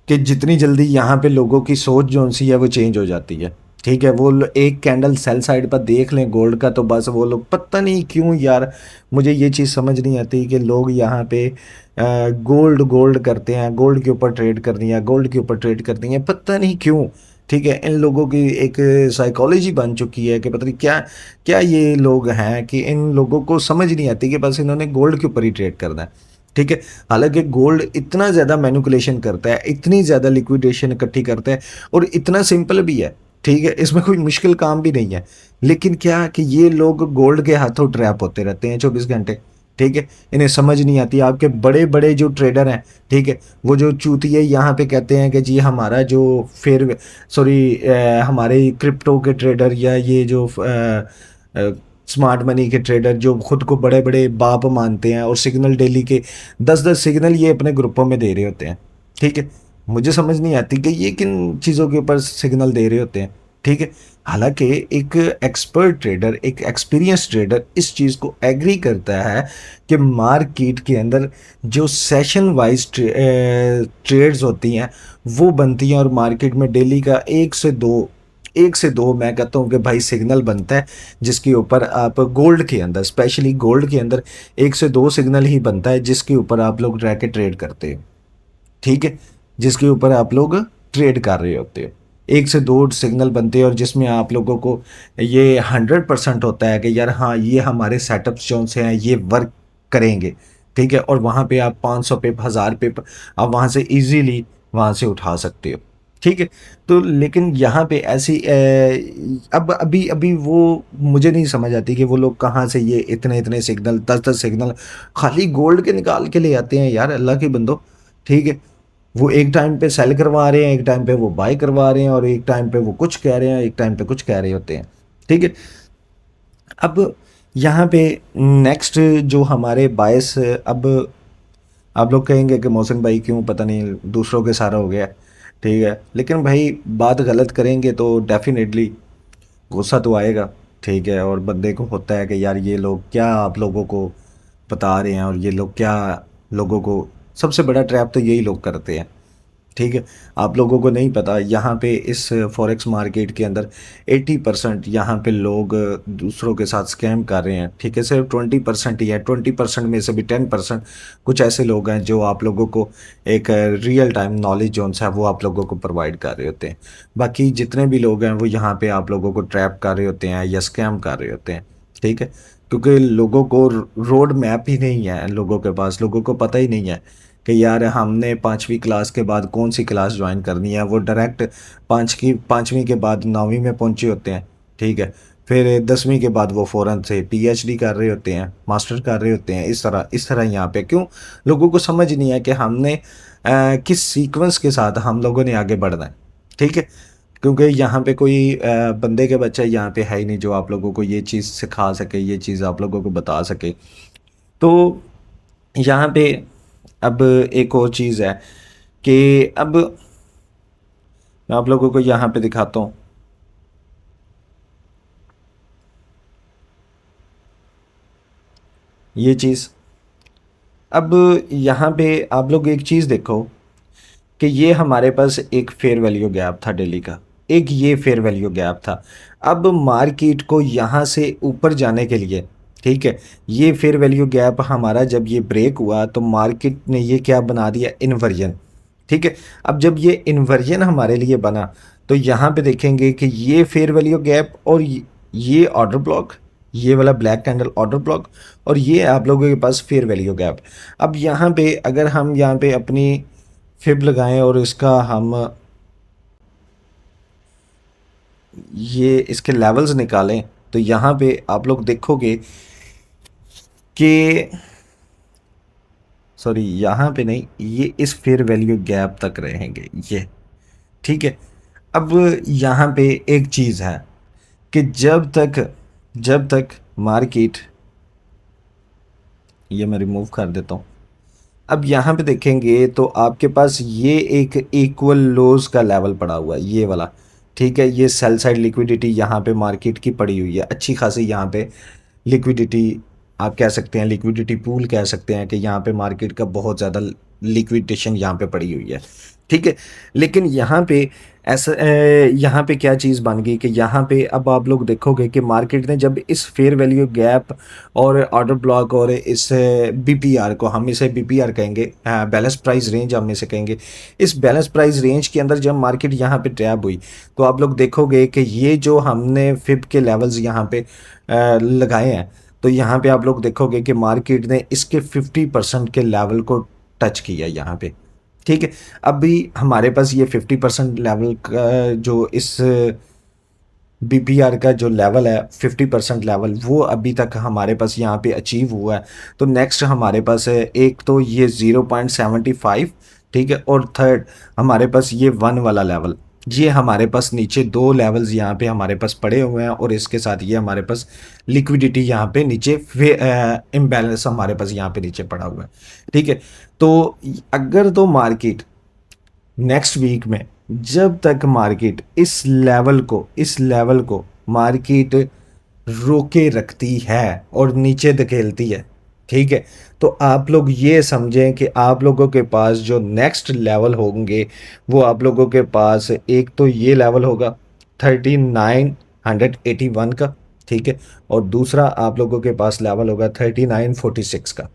कि जितनी जल्दी यहाँ पे लोगों की सोच जो सी है वो चेंज हो जाती है। ठीक है, एक कैंडल सेल साइड पर देख लें गोल्ड का तो बस वो लोग, पता नहीं क्यों यार, मुझे ये चीज़ समझ नहीं आती कि लोग यहाँ पे गोल्ड गोल्ड करते हैं, गोल्ड के ऊपर ट्रेड कर दिया, गोल्ड के ऊपर ट्रेड कर दिए, पता नहीं क्यों। ठीक है, इन लोगों की एक साइकोलॉजी बन चुकी है कि पता नहीं क्या क्या ये लोग हैं कि इन लोगों को समझ नहीं आती कि बस इन्होंने गोल्ड के ऊपर ही ट्रेड करना है। ठीक है, हालांकि गोल्ड इतना ज़्यादा मैनिपुलेशन करता है, इतनी ज़्यादा लिक्विडेशन इकट्ठी करता है और इतना सिंपल भी है। ठीक है, इसमें कोई मुश्किल काम भी नहीं है, लेकिन क्या कि ये लोग गोल्ड के हाथों ट्रैप होते रहते हैं 24 घंटे। ठीक है, इन्हें समझ नहीं आती। आपके बड़े बड़े जो ट्रेडर हैं, ठीक है, वो जो चूतिए यहाँ पे कहते हैं कि जी हमारा जो फेयर सॉरी हमारे क्रिप्टो के ट्रेडर या ये जो स्मार्ट मनी के ट्रेडर जो खुद को बड़े बड़े बाप मानते हैं और सिग्नल डेली के 10-10 सिग्नल ये अपने ग्रुपों में दे रहे होते हैं। ठीक है, मुझे समझ नहीं आती कि ये किन चीज़ों के ऊपर सिग्नल दे रहे होते हैं। ठीक है, हालांकि एक एक्सपर्ट ट्रेडर, एक एक्सपीरियंस ट्रेडर इस चीज़ को एग्री करता है कि मार्केट के अंदर जो सेशन वाइज ट्रेड्स होती हैं वो बनती हैं और मार्केट में डेली का एक से दो मैं कहता हूँ कि भाई सिग्नल बनता है, जिसके ऊपर आप गोल्ड के अंदर, स्पेशली गोल्ड के अंदर 1 से 2 सिग्नल ही बनता है जिसके ऊपर आप लोग रह के ट्रेड करते हो। ठीक है, जिसके ऊपर आप लोग ट्रेड कर रहे होते हो, 1 से 2 सिग्नल बनते हैं और जिसमें आप लोगों को ये 100% होता है कि यार हाँ ये हमारे सेटअप्स जो से हैं ये वर्क करेंगे। ठीक है, और वहाँ पे आप 500 पिप 1000 पिप आप वहाँ से इजीली वहाँ से उठा सकते हो। ठीक है, तो लेकिन यहाँ पे ऐसी अब अभी अभी वो मुझे नहीं समझ आती कि वो लोग कहाँ से ये इतने इतने सिग्नल 10-10 सिग्नल खाली गोल्ड के निकाल के ले आते हैं यार, अल्लाह के बंदो। ठीक है, वो एक टाइम पे सेल करवा रहे हैं, एक टाइम पे वो बाय करवा रहे हैं और एक टाइम पे वो कुछ कह रहे हैं, एक टाइम पे कुछ कह रहे होते हैं। ठीक है, अब यहाँ पे नेक्स्ट जो हमारे बायस, अब आप लोग कहेंगे कि मौसम भाई क्यों पता नहीं दूसरों के सारा हो गया। ठीक है, लेकिन भाई बात गलत करेंगे तो डेफिनेटली गुस्सा तो आएगा। ठीक है, और बंदे को होता है कि यार ये लोग क्या आप लोगों को बता रहे हैं और ये लोग क्या लोगों को, सबसे बड़ा ट्रैप तो यही लोग करते हैं। ठीक है, आप लोगों को नहीं पता यहाँ पे इस फॉरेक्स मार्केट के अंदर 80% यहाँ पे लोग दूसरों के साथ स्कैम कर रहे हैं। ठीक है, सिर्फ 20% ही है, 20% में से भी 10% कुछ ऐसे लोग हैं जो आप लोगों को एक रियल टाइम नॉलेज जो है वो आप लोगों को प्रोवाइड कर रहे होते हैं। बाकी जितने भी लोग हैं वो यहाँ पे आप लोगों को ट्रैप कर रहे होते हैं या स्कैम कर रहे होते हैं। ठीक है, क्योंकि लोगों को रोड मैप ही नहीं है, लोगों के पास, लोगों को पता ही नहीं है कि यार हमने 5वीं क्लास के बाद कौन सी क्लास ज्वाइन करनी है। वो डायरेक्ट 5वीं के बाद 9वीं में पहुंचे होते हैं। ठीक है, फिर 10वीं के बाद वो फ़ौरन से पीएचडी कर रहे होते हैं, मास्टर कर रहे होते हैं। इस तरह यहाँ पे क्यों लोगों को समझ नहीं है कि हमने किस सीक्वेंस के साथ हम लोगों ने आगे बढ़ना है। ठीक है, क्योंकि यहाँ पे कोई बंदे के बच्चा यहाँ पे है ही नहीं जो आप लोगों को ये चीज़ सिखा सके, ये चीज़ आप लोगों को बता सके। तो यहाँ पे अब एक और चीज़ है कि अब मैं आप लोगों को यहाँ पे दिखाता हूँ। ये चीज़, अब यहाँ पे आप लोग एक चीज़ देखो कि ये हमारे पास एक फेयर वैल्यू गैप था डेली का, एक ये फेयर वैल्यू गैप था। अब मार्केट को यहाँ से ऊपर जाने के लिए, ठीक है, ये फेयर वैल्यू गैप हमारा जब ये ब्रेक हुआ तो मार्केट ने ये क्या बना दिया, इन्वर्जन। ठीक है, अब जब ये इन्वर्जन हमारे लिए बना तो यहाँ पे देखेंगे कि ये फेयर वैल्यू गैप और ये ऑर्डर ब्लॉक, ये वाला ब्लैक कैंडल ऑर्डर ब्लॉक और ये आप लोगों के पास फेयर वैल्यू गैप। अब यहाँ पे अगर हम यहाँ पे अपनी फिब लगाएं और इसका हम ये इसके लेवल्स निकालें तो यहाँ पे आप लोग देखोगे कि सॉरी यहाँ पे नहीं, ये इस फेयर वैल्यू गैप तक रहेंगे ये। ठीक है, अब यहाँ पे एक चीज़ है कि जब तक मार्केट, ये मैं रिमूव कर देता हूँ। अब यहाँ पे देखेंगे तो आपके पास ये एक इक्वल लोज का लेवल पड़ा हुआ है, ये वाला। ठीक है, ये सेल साइड लिक्विडिटी यहाँ पे मार्केट की पड़ी हुई है अच्छी खासी। यहाँ पे लिक्विडिटी आप कह सकते हैं, लिक्विडिटी पूल कह सकते हैं कि यहाँ पे मार्केट का बहुत ज़्यादा लिक्विडेशन यहाँ पे पड़ी हुई है। ठीक है, लेकिन यहाँ पे ऐसा यहाँ पे क्या चीज़ बन गई कि यहाँ पे अब आप लोग देखोगे कि मार्केट ने जब इस फेयर वैल्यू गैप और ऑर्डर ब्लॉक और इस बीपीआर को, हम इसे बीपीआर कहेंगे, बैलेंस प्राइस रेंज हम इसे कहेंगे, इस बैलेंस प्राइस रेंज के अंदर जब मार्केट यहाँ पे ट्रैप हुई तो आप लोग देखोगे कि ये जो हमने फिब के लेवल्स यहाँ पे लगाए हैं, तो यहाँ पे आप लोग देखोगे कि मार्केट ने इसके 50% के लेवल को टच किया यहाँ पे। ठीक है, अभी हमारे पास ये 50% लेवल का जो इस बीपीआर का जो लेवल है 50% लेवल, वो अभी तक हमारे पास यहाँ पे अचीव हुआ है। तो नेक्स्ट हमारे पास है एक तो ये 0.75, ठीक है, और थर्ड हमारे पास ये 1 वाला लेवल। ये हमारे पास नीचे दो लेवल्स यहाँ पे हमारे पास पड़े हुए हैं और इसके साथ ये हमारे पास लिक्विडिटी यहाँ पे नीचे इम्बैलेंस हमारे पास यहाँ पे नीचे पड़ा हुआ है। ठीक है, तो अगर तो मार्केट नेक्स्ट वीक में जब तक मार्केट इस लेवल को मार्केट रोके रखती है और नीचे धकेलती है, ठीक है, तो आप लोग ये समझें कि आप लोगों के पास जो नेक्स्ट लेवल होंगे वो आप लोगों के पास एक तो ये लेवल होगा 3981 का, ठीक है, और दूसरा आप लोगों के पास लेवल होगा 3946 का।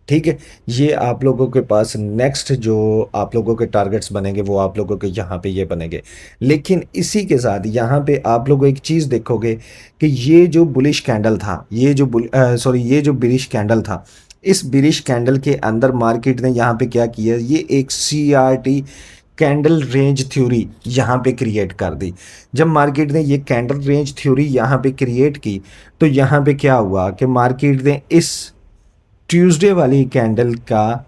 ठीक है, ये आप लोगों के पास नेक्स्ट जो आप लोगों के टारगेट्स बनेंगे वो आप लोगों के यहाँ पे ये बनेंगे। लेकिन इसी के साथ यहाँ पे आप लोग एक चीज़ देखोगे कि ये जो बुलिश कैंडल था, ये जो बिरिश कैंडल था, इस बिरिश कैंडल के अंदर मार्केट ने यहाँ पे क्या किया, ये एक CRT कैंडल रेंज थ्योरी यहाँ पे क्रिएट कर दी। जब मार्केट ने ये कैंडल रेंज थ्योरी यहाँ पे क्रिएट की तो यहाँ पे क्या हुआ कि मार्केट ने इस ट्यूसडे वाली कैंडल का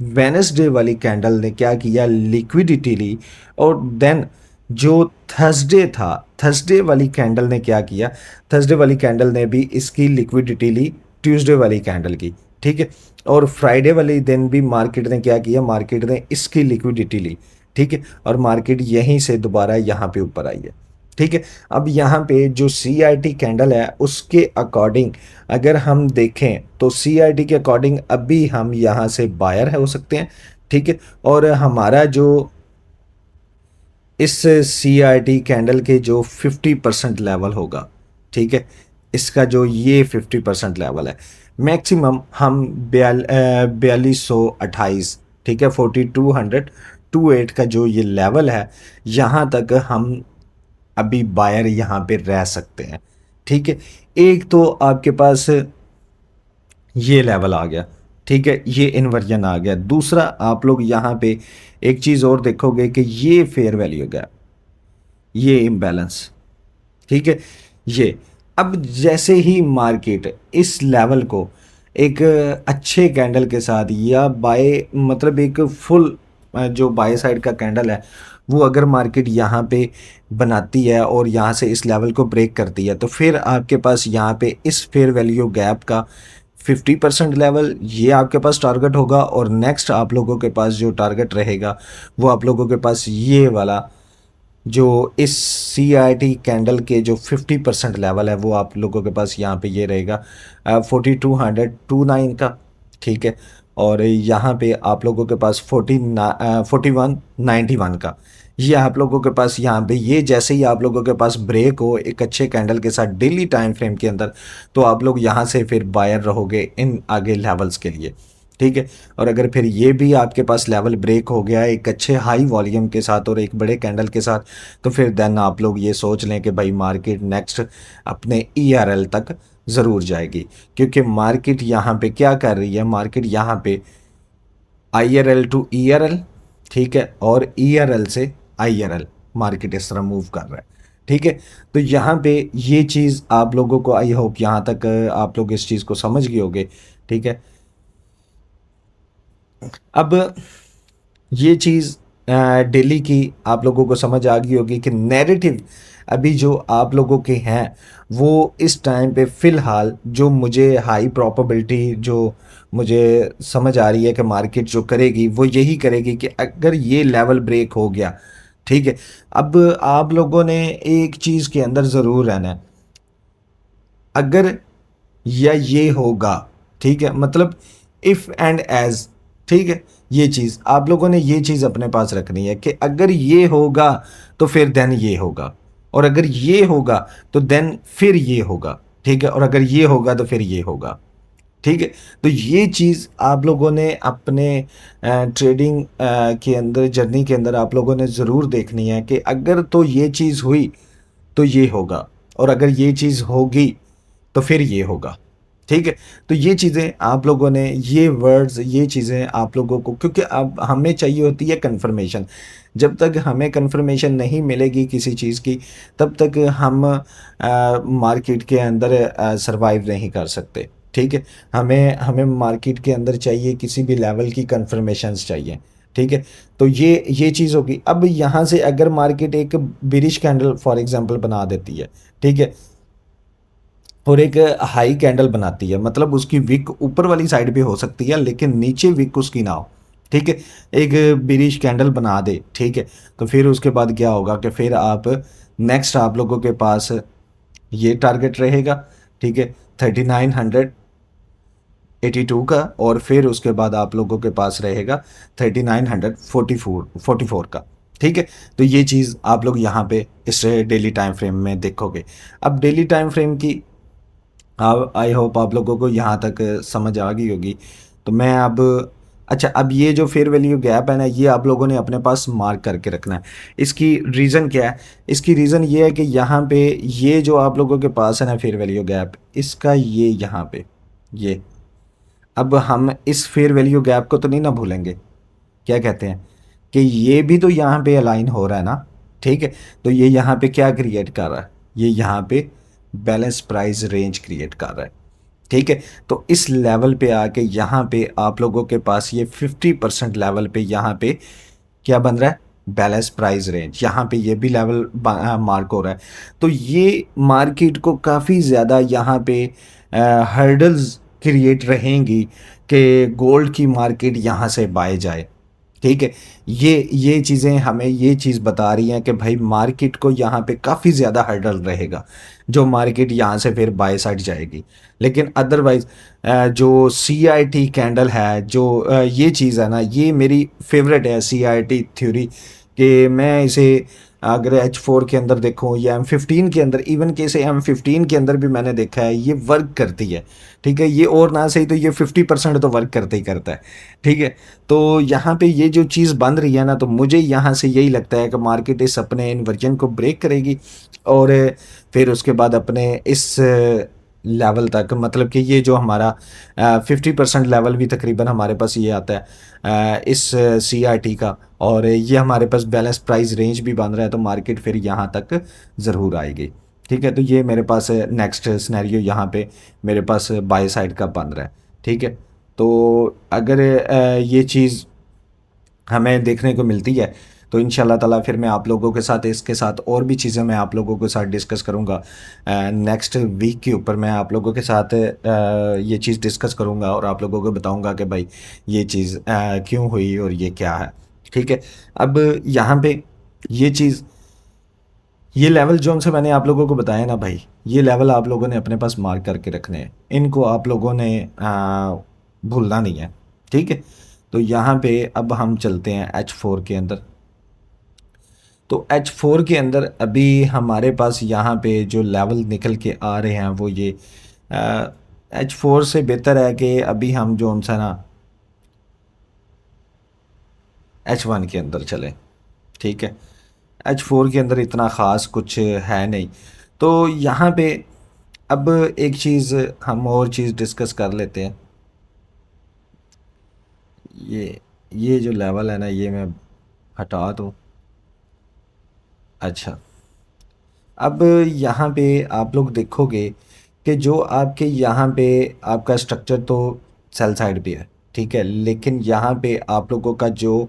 वेनसडे वाली कैंडल ने क्या किया, लिक्विडिटी ली, और देन जो थर्सडे वाली कैंडल ने क्या किया, थर्सडे वाली कैंडल ने भी इसकी लिक्विडिटी ली ट्यूसडे वाली कैंडल की। ठीक है, और फ्राइडे वाले दिन भी मार्केट ने क्या किया, मार्केट ने इसकी लिक्विडिटी ली। ठीक है, और मार्केट यहीं से दोबारा यहाँ पे ऊपर आई है। ठीक है, अब यहाँ पे जो CRT कैंडल है उसके अकॉर्डिंग अगर हम देखें तो CRT के अकॉर्डिंग अभी हम यहाँ से बायर है हो सकते हैं। ठीक है, और हमारा जो इस CRT कैंडल के जो 50% लेवल होगा, ठीक है, इसका जो ये 50% लेवल है, मैक्सिमम हम 4228, ठीक है, 4228 का जो ये लेवल है, यहाँ तक हम अभी बायर यहाँ पे रह सकते हैं। ठीक है, एक तो आपके पास ये लेवल आ गया, ठीक है, ये इन्वर्जन आ गया। दूसरा आप लोग यहाँ पे एक चीज़ और देखोगे कि ये फेयर वैल्यू गैप, ये इम्बैलेंस, ठीक है, ये अब जैसे ही मार्केट इस लेवल को एक अच्छे कैंडल के साथ या बाय मतलब एक फुल जो बाय साइड का कैंडल है वो अगर मार्केट यहाँ पे बनाती है और यहाँ से इस लेवल को ब्रेक करती है तो फिर आपके पास यहाँ पे इस फेयर वैल्यू गैप का 50% लेवल ये आपके पास टारगेट होगा, और नेक्स्ट आप लोगों के पास जो टारगेट रहेगा वो आप लोगों के पास ये वाला जो इस CRT कैंडल के जो 50% लेवल है वो आप लोगों के पास यहाँ पे ये रहेगा 4229 का। ठीक है, और यहाँ पे आप लोगों के पास 4191 का, ये आप लोगों के पास यहाँ पे ये जैसे ही आप लोगों के पास ब्रेक हो एक अच्छे कैंडल के साथ डेली टाइम फ्रेम के अंदर तो आप लोग यहाँ से फिर बायर रहोगे इन आगे लेवल्स के लिए। ठीक है, और अगर फिर ये भी आपके पास लेवल ब्रेक हो गया एक अच्छे हाई वॉल्यूम के साथ और एक बड़े कैंडल के साथ तो फिर देन आप लोग ये सोच लें कि भाई मार्केट नेक्स्ट अपने ERL तक ज़रूर जाएगी, क्योंकि मार्केट यहाँ पे क्या कर रही है, मार्केट यहाँ पे IRL टू ERL, ठीक है, और ERL से IRL मार्केट इस तरह मूव कर रहा है। ठीक है, तो यहाँ पे ये चीज़ आप लोगों को आई होप यहाँ तक आप लोग इस चीज़ को समझ गए होंगे। ठीक है, अब ये चीज़ डेली की आप लोगों को समझ आ गई होगी कि नैरेटिव अभी जो आप लोगों के हैं वो इस टाइम पे फ़िलहाल जो मुझे हाई प्रोबेबिलिटी जो मुझे समझ आ रही है कि मार्केट जो करेगी वो यही करेगी कि अगर ये लेवल ब्रेक हो गया, ठीक है, अब आप लोगों ने एक चीज़ के अंदर ज़रूर रहना है, अगर या ये होगा, ठीक है, मतलब इफ़ एंड एज, ठीक है, ये चीज़ आप लोगों ने ये चीज़ अपने पास रखनी है कि अगर ये होगा तो फिर देन ये होगा, और अगर ये होगा तो देन फिर ये होगा, ठीक है, और अगर ये होगा तो फिर ये होगा, ठीक है। तो ये चीज़ आप लोगों ने अपने ट्रेडिंग के अंदर, जर्नी के अंदर आप लोगों ने ज़रूर देखनी है कि अगर तो ये चीज़ हुई तो ये होगा, और अगर ये चीज़ होगी तो फिर ये होगा, ठीक है। तो ये चीज़ें आप लोगों ने, ये वर्ड्स, ये चीज़ें आप लोगों को, क्योंकि अब हमें चाहिए होती है कंफर्मेशन। जब तक हमें कंफर्मेशन नहीं मिलेगी किसी चीज़ की, तब तक हम मार्केट के अंदर सरवाइव नहीं कर सकते, ठीक है। हमें हमें मार्केट के अंदर चाहिए, किसी भी लेवल की कंफर्मेशंस चाहिए, ठीक है। तो ये चीज़ होगी। अब यहाँ से अगर मार्केट एक बिरिश कैंडल फॉर एग्जांपल बना देती है, ठीक है, और एक हाई कैंडल बनाती है, मतलब उसकी विक ऊपर वाली साइड पे हो सकती है लेकिन नीचे विक उसकी ना हो, ठीक है, एक बिरिश कैंडल बना दे, ठीक है, तो फिर उसके बाद क्या होगा कि फिर आप नेक्स्ट आप लोगों के पास ये टारगेट रहेगा, ठीक है, 3982 का, और फिर उसके बाद आप लोगों के पास रहेगा 3944 का, ठीक है। तो ये चीज़ आप लोग यहाँ पे इस डेली टाइम फ्रेम में देखोगे। अब डेली टाइम फ्रेम की आप, आई होप आप लोगों को यहाँ तक समझ आ गई होगी। तो मैं अब, अच्छा, अब ये जो फेयर वैल्यू गैप है ना, ये आप लोगों ने अपने पास मार्क करके रखना है। इसकी रीज़न क्या है? इसकी रीज़न ये है कि यहाँ पे ये जो आप लोगों के पास है ना फेयर वैल्यू गैप, इसका ये यहाँ पे ये, अब हम इस फेयर वैल्यू गैप को तो नहीं ना भूलेंगे, क्या कहते हैं, कि ये भी तो यहाँ पे अलाइन हो रहा है ना, ठीक है। तो ये यहाँ पे क्या क्रिएट कर रहा है? ये यहाँ पे बैलेंस प्राइस रेंज क्रिएट कर रहा है, ठीक है। तो इस लेवल पे आके यहाँ पे आप लोगों के पास ये 50% लेवल पे यहाँ पे क्या बन रहा है? Balance price range. यहाँ पे ये भी लेवल मार्क हो रहा है। तो ये मार्केट को काफ़ी ज़्यादा यहाँ पे हर्डल्स क्रिएट रहेंगी कि गोल्ड की मार्केट यहाँ से बाय जाए, ठीक है। ये चीज़ें हमें ये चीज़ बता रही हैं कि भाई मार्केट को यहाँ पे काफ़ी ज़्यादा हर्डल रहेगा, जो मार्केट यहाँ से फिर बाय साइड जाएगी। लेकिन अदरवाइज़ जो CRT कैंडल है, जो ये चीज़ है ना, ये मेरी फेवरेट है CRT थ्योरी, कि मैं इसे अगर H4 के अंदर देखूँ या M15 के अंदर, इवन के से M15 के अंदर भी मैंने देखा है ये वर्क करती है, ठीक है। ये और ना सही तो ये 50% तो वर्क करते ही करता है, ठीक है। तो यहाँ पे ये जो चीज़ बन रही है ना, तो मुझे यहाँ से यही लगता है कि मार्केट इस अपने इन्वर्जन को ब्रेक करेगी, और फिर उसके बाद अपने इस लेवल तक, मतलब कि ये जो हमारा 50% लेवल भी तकरीबन हमारे पास ये आता है इस CRT का, और ये हमारे पास बैलेंस प्राइस रेंज भी बन रहा है, तो मार्केट फिर यहाँ तक ज़रूर आएगी, ठीक है। तो ये मेरे पास नेक्स्ट सिनेरियो यहाँ पे मेरे पास बाय साइड का बन रहा है, ठीक है। तो अगर ये चीज़ हमें देखने को मिलती है तो इंशाल्लाह ताला फिर मैं आप लोगों के साथ, इसके साथ और भी चीज़ें मैं आप लोगों के साथ डिस्कस करूँगा। नेक्स्ट वीक के ऊपर मैं आप लोगों के साथ ये चीज़ डिस्कस करूँगा और आप लोगों को बताऊँगा कि भाई ये चीज़ क्यों हुई और ये क्या है, ठीक है। अब यहाँ पे ये चीज़, ये लेवल जो से मैंने आप लोगों को बताया ना भाई, ये लेवल आप लोगों ने अपने पास मार्क करके रखने हैं, इनको आप लोगों ने भूलना नहीं है, ठीक है। तो यहाँ पे अब हम चलते हैं H4 के अंदर। तो H4 के अंदर अभी हमारे पास यहाँ पे जो लेवल निकल के आ रहे हैं वो ये, H4 से बेहतर है कि अभी हम जो सा ना H1 के अंदर चलें, ठीक है। H4 के अंदर इतना ख़ास कुछ है नहीं। तो यहाँ पे अब एक चीज़ हम और चीज़ डिस्कस कर लेते हैं। ये जो लेवल है ना, ये मैं हटा दूँ। अच्छा, अब यहाँ पे आप लोग देखोगे कि जो आपके यहाँ पे आपका स्ट्रक्चर तो सेल साइड पे है, ठीक है, लेकिन यहाँ पे आप लोगों का जो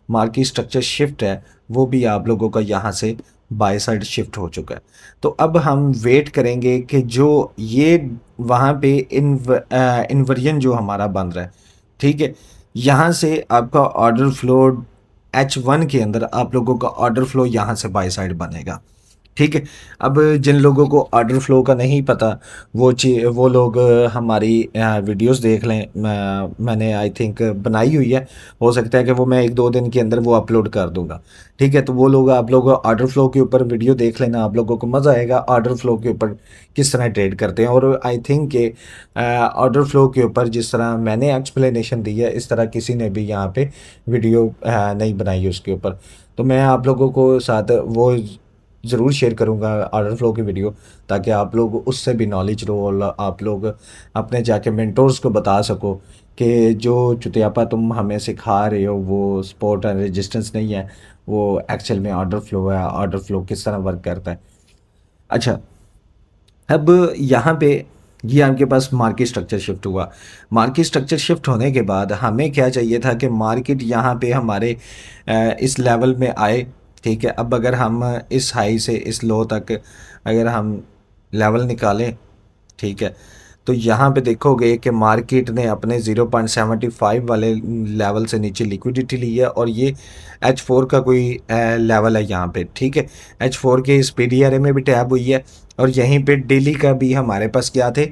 मार्केट स्ट्रक्चर शिफ्ट है वो भी आप लोगों का यहाँ से बाय साइड शिफ्ट हो चुका है। तो अब हम वेट करेंगे कि जो ये वहाँ पे इन्वर्जन जो हमारा बन रहा है, ठीक है, यहाँ से आपका ऑर्डर फ्लो H1 के अंदर आप लोगों का ऑर्डर फ्लो यहाँ से बाय साइड बनेगा, ठीक है। अब जिन लोगों को ऑर्डर फ्लो का नहीं पता, वो लोग हमारी वीडियोस देख लें। मैंने आई थिंक बनाई हुई है, हो सकता है कि वो मैं 1-2 दिन के अंदर वो अपलोड कर दूंगा। ठीक है, तो वो लोग, आप लोग ऑर्डर फ्लो के ऊपर वीडियो देख लेना, आप लोगों को मज़ा आएगा ऑर्डर फ्लो के ऊपर किस तरह ट्रेड करते हैं। और आई थिंक कि ऑर्डर फ्लो के ऊपर जिस तरह मैंने एक्सप्लेनेशन दी है, इस तरह किसी ने भी यहाँ पे वीडियो नहीं बनाई है उसके ऊपर। तो मैं आप लोगों को साथ वो ज़रूर शेयर करूँगा ऑर्डर फ्लो की वीडियो, ताकि आप लोग उससे भी नॉलेज लो और आप लोग अपने जाके मेंटोर्स को बता सको कि जो चुतियापा तुम हमें सिखा रहे हो वो सपोर्ट एंड रेजिस्टेंस नहीं है, वो एक्चुअल में ऑर्डर फ्लो है। ऑर्डर फ्लो किस तरह वर्क करता है। अच्छा, अब यहाँ पे ये आपके पास मार्केट स्ट्रक्चर शिफ्ट हुआ। मार्केट स्ट्रक्चर शिफ्ट होने के बाद हमें क्या चाहिए था कि मार्केट यहाँ पे हमारे इस लेवल में आए। ठीक है, अब अगर हम इस हाई से इस लो तक अगर हम लेवल निकालें, ठीक है, तो यहाँ पे देखोगे कि मार्केट ने अपने 0.75 वाले लेवल से नीचे लिक्विडिटी ली है, और ये H4 का कोई लेवल है यहाँ पे। ठीक है, H4 के इस PDRA में भी टैब हुई है, और यहीं पे डेली का भी हमारे पास क्या थे,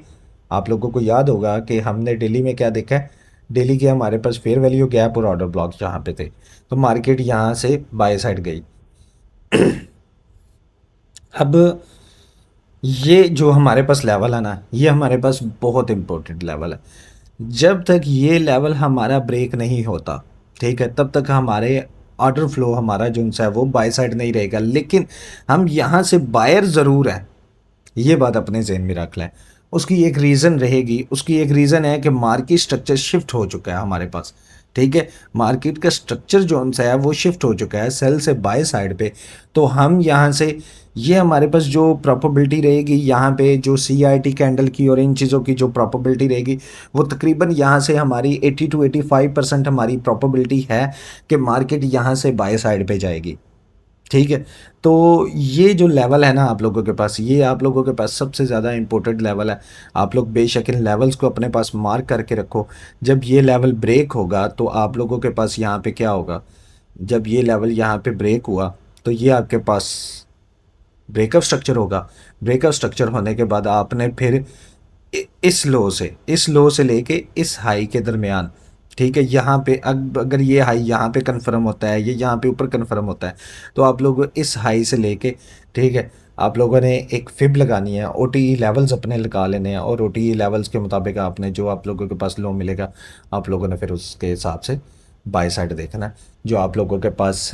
आप लोगों को याद होगा कि हमने डेली में क्या देखा है। डेली के हमारे पास फेयर वैल्यू गैप और ऑर्डर ब्लॉक यहाँ पे थे, तो मार्केट यहाँ से बाय साइड गई। अब ये जो हमारे पास लेवल है ना, ये हमारे पास बहुत इंपॉर्टेंट लेवल है। जब तक ये लेवल हमारा ब्रेक नहीं होता, ठीक है, तब तक हमारे ऑर्डर फ्लो हमारा जो है वो बाय साइड नहीं रहेगा। लेकिन हम यहाँ से बायर ज़रूर है, ये बात अपने जहन में रख लें। उसकी एक रीज़न रहेगी, उसकी एक रीज़न है कि मार्केट स्ट्रक्चर शिफ्ट हो चुका है हमारे पास। ठीक है, मार्केट का स्ट्रक्चर जो उनसे है वो शिफ्ट हो चुका है सेल से बाय साइड पे। तो हम यहाँ से, ये हमारे पास जो प्रोबेबिलिटी रहेगी यहाँ पे, जो CRT कैंडल की और इन चीज़ों की जो प्रोबेबिलिटी रहेगी, वो तकरीबन यहाँ से हमारी 80 to 85% हमारी प्रोबेबिलिटी है कि मार्केट यहाँ से बाय साइड पे जाएगी। ठीक है, तो ये जो लेवल है ना आप लोगों के पास, ये आप लोगों के पास सबसे ज़्यादा इंपॉर्टेंट लेवल है। आप लोग बेशक इन लेवल्स को अपने पास मार्क करके रखो। जब ये लेवल ब्रेक होगा तो आप लोगों के पास यहाँ पे क्या होगा, जब ये लेवल यहाँ पे ब्रेक हुआ तो ये आपके पास ब्रेकअप स्ट्रक्चर होगा। ब्रेकअप स्ट्रक्चर होने के बाद आपने फिर इस लो से लेके इस हाई के दरमियान, ठीक है, यहाँ पे अगर ये हाई यहाँ पे कंफर्म होता है, ये यहाँ पे ऊपर कंफर्म होता है, तो आप लोग इस हाई से लेके, ठीक है, आप लोगों ने एक फिब लगानी है, OTE लेवल्स अपने लगा लेने हैं, और OTE लेवल्स के मुताबिक आपने जो आप लोगों के पास लो मिलेगा, आप लोगों ने फिर उसके हिसाब से बाय साइड देखना है। जो आप लोगों के पास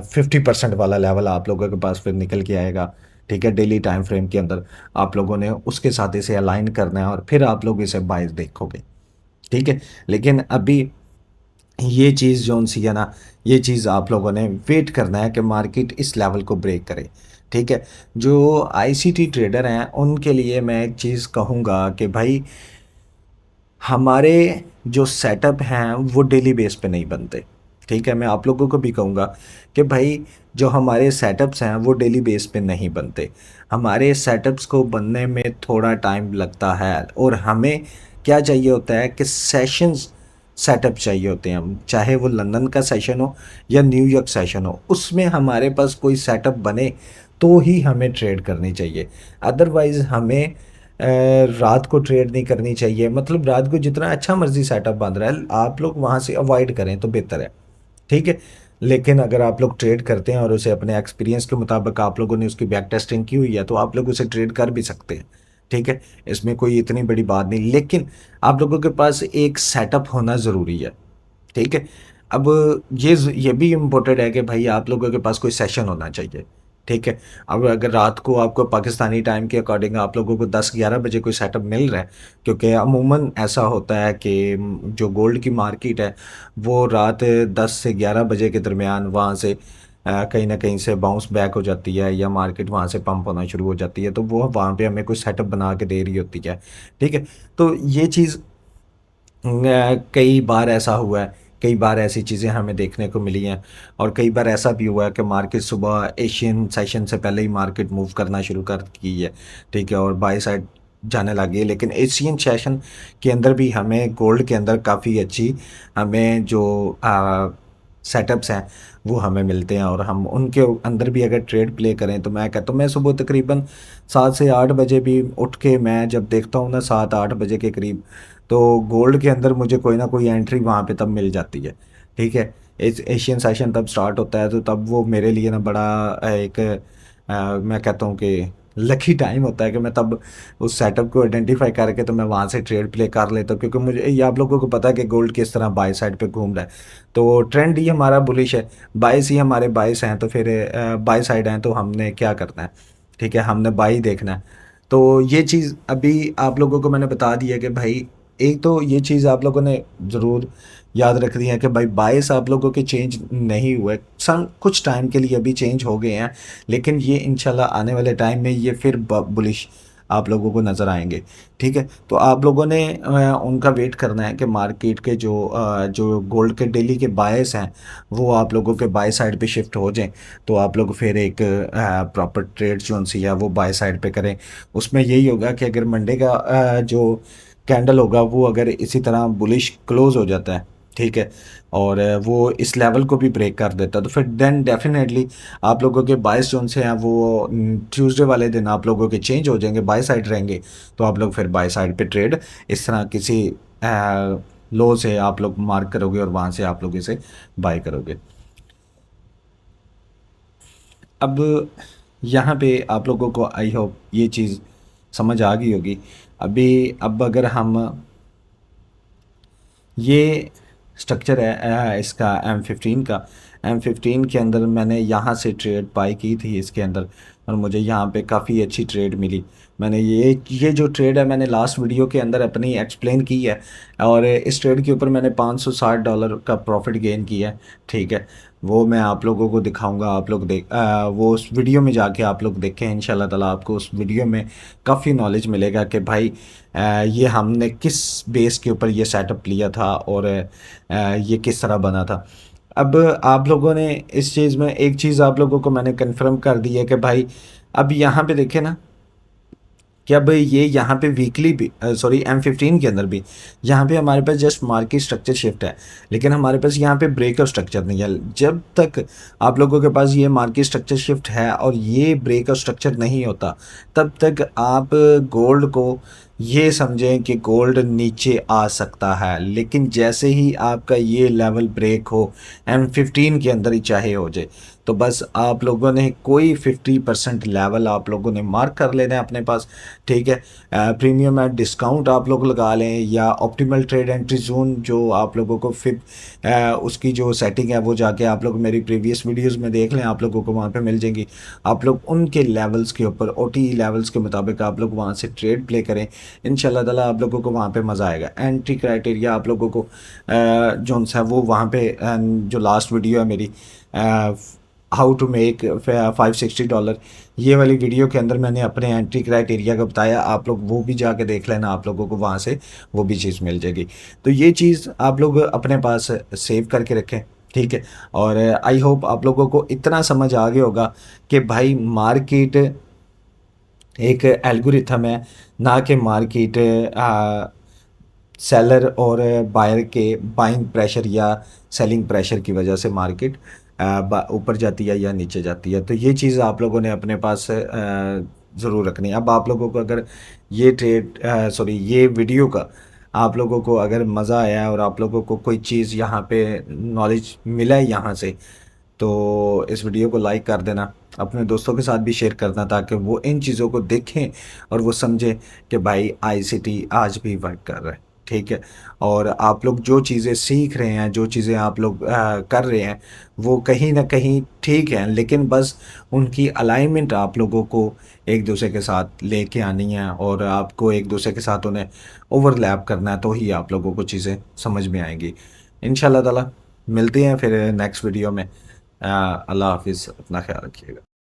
50% वाला लेवल आप लोगों के पास फिर निकल के आएगा। ठीक है, डेली टाइम फ्रेम के अंदर आप लोगों ने उसके साथ इसे अलाइन करना है, और फिर आप लोग इसे बाय देखोगे। ठीक है, लेकिन अभी ये चीज़ जो सी है ना, ये चीज़ आप लोगों ने वेट करना है कि मार्केट इस लेवल को ब्रेक करे। ठीक है, जो ICT ट्रेडर हैं उनके लिए मैं एक चीज़ कहूँगा कि भाई, हमारे जो सेटअप हैं वो डेली बेस पे नहीं बनते। ठीक है, मैं आप लोगों को भी कहूँगा कि भाई, जो हमारे सेटअप्स हैं वो डेली बेस पे नहीं बनते। हमारे सेटअप्स को बनने में थोड़ा टाइम लगता है, और हमें क्या चाहिए होता है कि सेशंस सेटअप चाहिए होते हैं। चाहे वो लंदन का सेशन हो या न्यूयॉर्क सेशन हो, उसमें हमारे पास कोई सेटअप बने तो ही हमें ट्रेड करनी चाहिए। अदरवाइज़ हमें रात को ट्रेड नहीं करनी चाहिए। मतलब रात को जितना अच्छा मर्जी सेटअप बन रहा है, आप लोग वहाँ से अवॉइड करें तो बेहतर है। ठीक है, लेकिन अगर आप लोग ट्रेड करते हैं और उसे अपने एक्सपीरियंस के मुताबिक आप लोगों ने उसकी बैक टेस्टिंग की हुई है, तो आप लोग उसे ट्रेड कर भी सकते हैं। ठीक है, इसमें कोई इतनी बड़ी बात नहीं, लेकिन आप लोगों के पास एक सेटअप होना ज़रूरी है। ठीक है, अब ये भी इम्पोर्टेंट है कि भाई आप लोगों के पास कोई सेशन होना चाहिए। ठीक है, अब अगर रात को आपको पाकिस्तानी टाइम के अकॉर्डिंग आप लोगों को 10-11 बजे कोई सेटअप मिल रहा है, क्योंकि अमूमन ऐसा होता है कि जो गोल्ड की मार्केट है वो रात 10 से 11 बजे के दरमियान वहाँ से कहीं ना कहीं से बाउंस बैक हो जाती है, या मार्केट वहाँ से पंप होना शुरू हो जाती है, तो वो वहाँ पे हमें कोई सेटअप बना के दे रही होती है। ठीक है, तो ये चीज़ कई बार ऐसा हुआ है, कई बार ऐसी चीज़ें हमें देखने को मिली हैं, और कई बार ऐसा भी हुआ है कि मार्केट सुबह एशियन सेशन से पहले ही मार्केट मूव करना शुरू कर की है। ठीक है, और बाय साइड जाने लगी है। लेकिन एशियन सेशन के अंदर भी हमें गोल्ड के अंदर काफ़ी अच्छी, हमें जो सेटअप्स हैं वो हमें मिलते हैं, और हम उनके अंदर भी अगर ट्रेड प्ले करें तो मैं कहता हूँ, मैं सुबह तकरीबन 7 से 8 बजे भी उठ के मैं जब देखता हूँ ना 7-8 बजे के करीब, तो गोल्ड के अंदर मुझे कोई ना कोई एंट्री वहाँ पे तब मिल जाती है। ठीक है, एशियन सेशन तब स्टार्ट होता है, तो तब वो मेरे लिए ना बड़ा एक मैं कहता हूँ कि लकी टाइम होता है कि मैं तब उस सेटअप को आइडेंटिफाई करके तो मैं वहाँ से ट्रेड प्ले कर लेता हूँ, क्योंकि मुझे ये आप लोगों को पता है कि गोल्ड किस तरह बाय साइड पे घूम रहा है। तो ट्रेंड ही हमारा बुलिश है, बाइस ही हमारे बाइस हैं, तो फिर बाय साइड हैं तो हमने क्या करना है, ठीक है, हमने बाई ही देखना है। तो ये चीज़ अभी आप लोगों को मैंने बता दिया कि भाई, एक तो ये चीज़ आप लोगों ने ज़रूर याद रखनी है कि भाई बायस आप लोगों के चेंज नहीं हुए, सम कुछ टाइम के लिए अभी चेंज हो गए हैं, लेकिन ये इंशाल्लाह आने वाले टाइम में ये फिर बुलिश आप लोगों को नज़र आएंगे। ठीक है, तो आप लोगों ने उनका वेट करना है कि मार्केट के जो गोल्ड के डेली के बायस हैं वो आप लोगों के बाय साइड पे शिफ्ट हो जाएं, तो आप लोग फिर एक प्रॉपर ट्रेड जो सी है वो बाय साइड पे करें। उसमें यही होगा कि अगर मंडे का जो कैंडल होगा वो अगर इसी तरह बुलिश क्लोज हो जाता है, ठीक है, और वो इस लेवल को भी ब्रेक कर देता है, तो फिर देन डेफिनेटली आप लोगों के बाइस जोन से हैं वो ट्यूसडे वाले दिन आप लोगों के चेंज हो जाएंगे, बाय साइड रहेंगे, तो आप लोग फिर बाय साइड पे ट्रेड इस तरह किसी लो से आप लोग मार्क करोगे और वहाँ से आप लोग इसे बाय करोगे। अब यहाँ पे आप लोगों को आई होप ये चीज़ समझ आ गई होगी। अभी अब अगर हम ये स्ट्रक्चर है इसका M15 का, M15 के अंदर मैंने यहाँ से ट्रेड बाई की थी इसके अंदर, और मुझे यहाँ पे काफ़ी अच्छी ट्रेड मिली। मैंने ये जो ट्रेड है मैंने लास्ट वीडियो के अंदर अपनी एक्सप्लेन की है, और इस ट्रेड के ऊपर मैंने $560 का प्रॉफिट गेन किया है। ठीक है, वो मैं आप लोगों को दिखाऊंगा, आप लोग वो उस वीडियो में जाके आप लोग देखें, इंशाल्लाह ताला आपको उस वीडियो में काफ़ी नॉलेज मिलेगा कि भाई ये हमने किस बेस के ऊपर ये सेटअप लिया था, और ये किस तरह बना था। अब आप लोगों ने इस चीज़ में एक चीज़ आप लोगों को मैंने कंफर्म कर दी है कि भाई अब यहाँ पे देखें ना कि अब ये यहाँ पे वीकली भी सॉरी M15 के अंदर भी यहाँ पे हमारे पास जस्ट मार्केट स्ट्रक्चर शिफ्ट है, लेकिन हमारे पास यहाँ पे ब्रेकर स्ट्रक्चर नहीं है। जब तक आप लोगों के पास ये मार्केट स्ट्रक्चर शिफ्ट है और ये ब्रेकर स्ट्रक्चर नहीं होता, तब तक आप गोल्ड को ये समझें कि गोल्ड नीचे आ सकता है, लेकिन जैसे ही आपका ये लेवल ब्रेक हो M15 के अंदर ही चाहे हो जाए, तो बस आप लोगों ने कोई 50% लेवल आप लोगों ने मार्क कर लेना है अपने पास। ठीक है, प्रीमियम एट डिस्काउंट आप लोग लगा लें, या ऑप्टिमल ट्रेड एंट्री जोन जो आप लोगों को फिर उसकी जो सेटिंग है वो जाके आप लोग मेरी प्रीवियस वीडियोस में देख लें, आप लोगों को वहाँ पे मिल जाएंगी। आप लोग उनके लेवल्स के ऊपर OTE लेवल्स के मुताबिक आप लोग वहाँ से ट्रेड प्ले करें, इंशाल्लाह ताला आप लोगों को वहाँ पे मज़ा आएगा। एंट्री क्राइटेरिया आप लोगों को जो है वो वहाँ पे जो लास्ट वीडियो है मेरी हाउ टू मेक $560, ये वाली वीडियो के अंदर मैंने अपने एंट्री क्राइटेरिया का बताया, आप लोग वो भी जाके देख लेना, आप लोगों को वहाँ से वो भी चीज़ मिल जाएगी। तो ये चीज़ आप लोग अपने पास सेव करके रखें। ठीक है, और आई होप आप लोगों को इतना समझ आ गया होगा कि भाई मार्केट एक एल्गोरिथम है, ना कि मार्केट सेलर और बायर के बाइंग प्रेशर या सेलिंग प्रेशर की वजह से मार्केट ऊपर जाती है या नीचे जाती है। तो ये चीज़ आप लोगों ने अपने पास ज़रूर रखनी है। अब आप लोगों को अगर ये ये वीडियो का आप लोगों को अगर मज़ा आया है और आप लोगों को कोई चीज़ यहाँ पे नॉलेज मिला है यहाँ से, तो इस वीडियो को लाइक कर देना, अपने दोस्तों के साथ भी शेयर करना, ताकि वो इन चीज़ों को देखें और वो समझें कि भाई ICT आज भी वर्क कर रहा है। ठीक है, और आप लोग जो चीज़ें सीख रहे हैं, जो चीज़ें आप लोग कर रहे हैं, वो कहीं ना कहीं ठीक है, लेकिन बस उनकी अलाइनमेंट आप लोगों को एक दूसरे के साथ लेके आनी है, और आपको एक दूसरे के साथ उन्हें ओवरलैप करना है, तो ही आप लोगों को चीज़ें समझ में आएंगी। इंशाल्लाह ताला मिलते हैं फिर नेक्स्ट वीडियो में। अल्लाह हाफिज़, अपना ख्याल रखिएगा।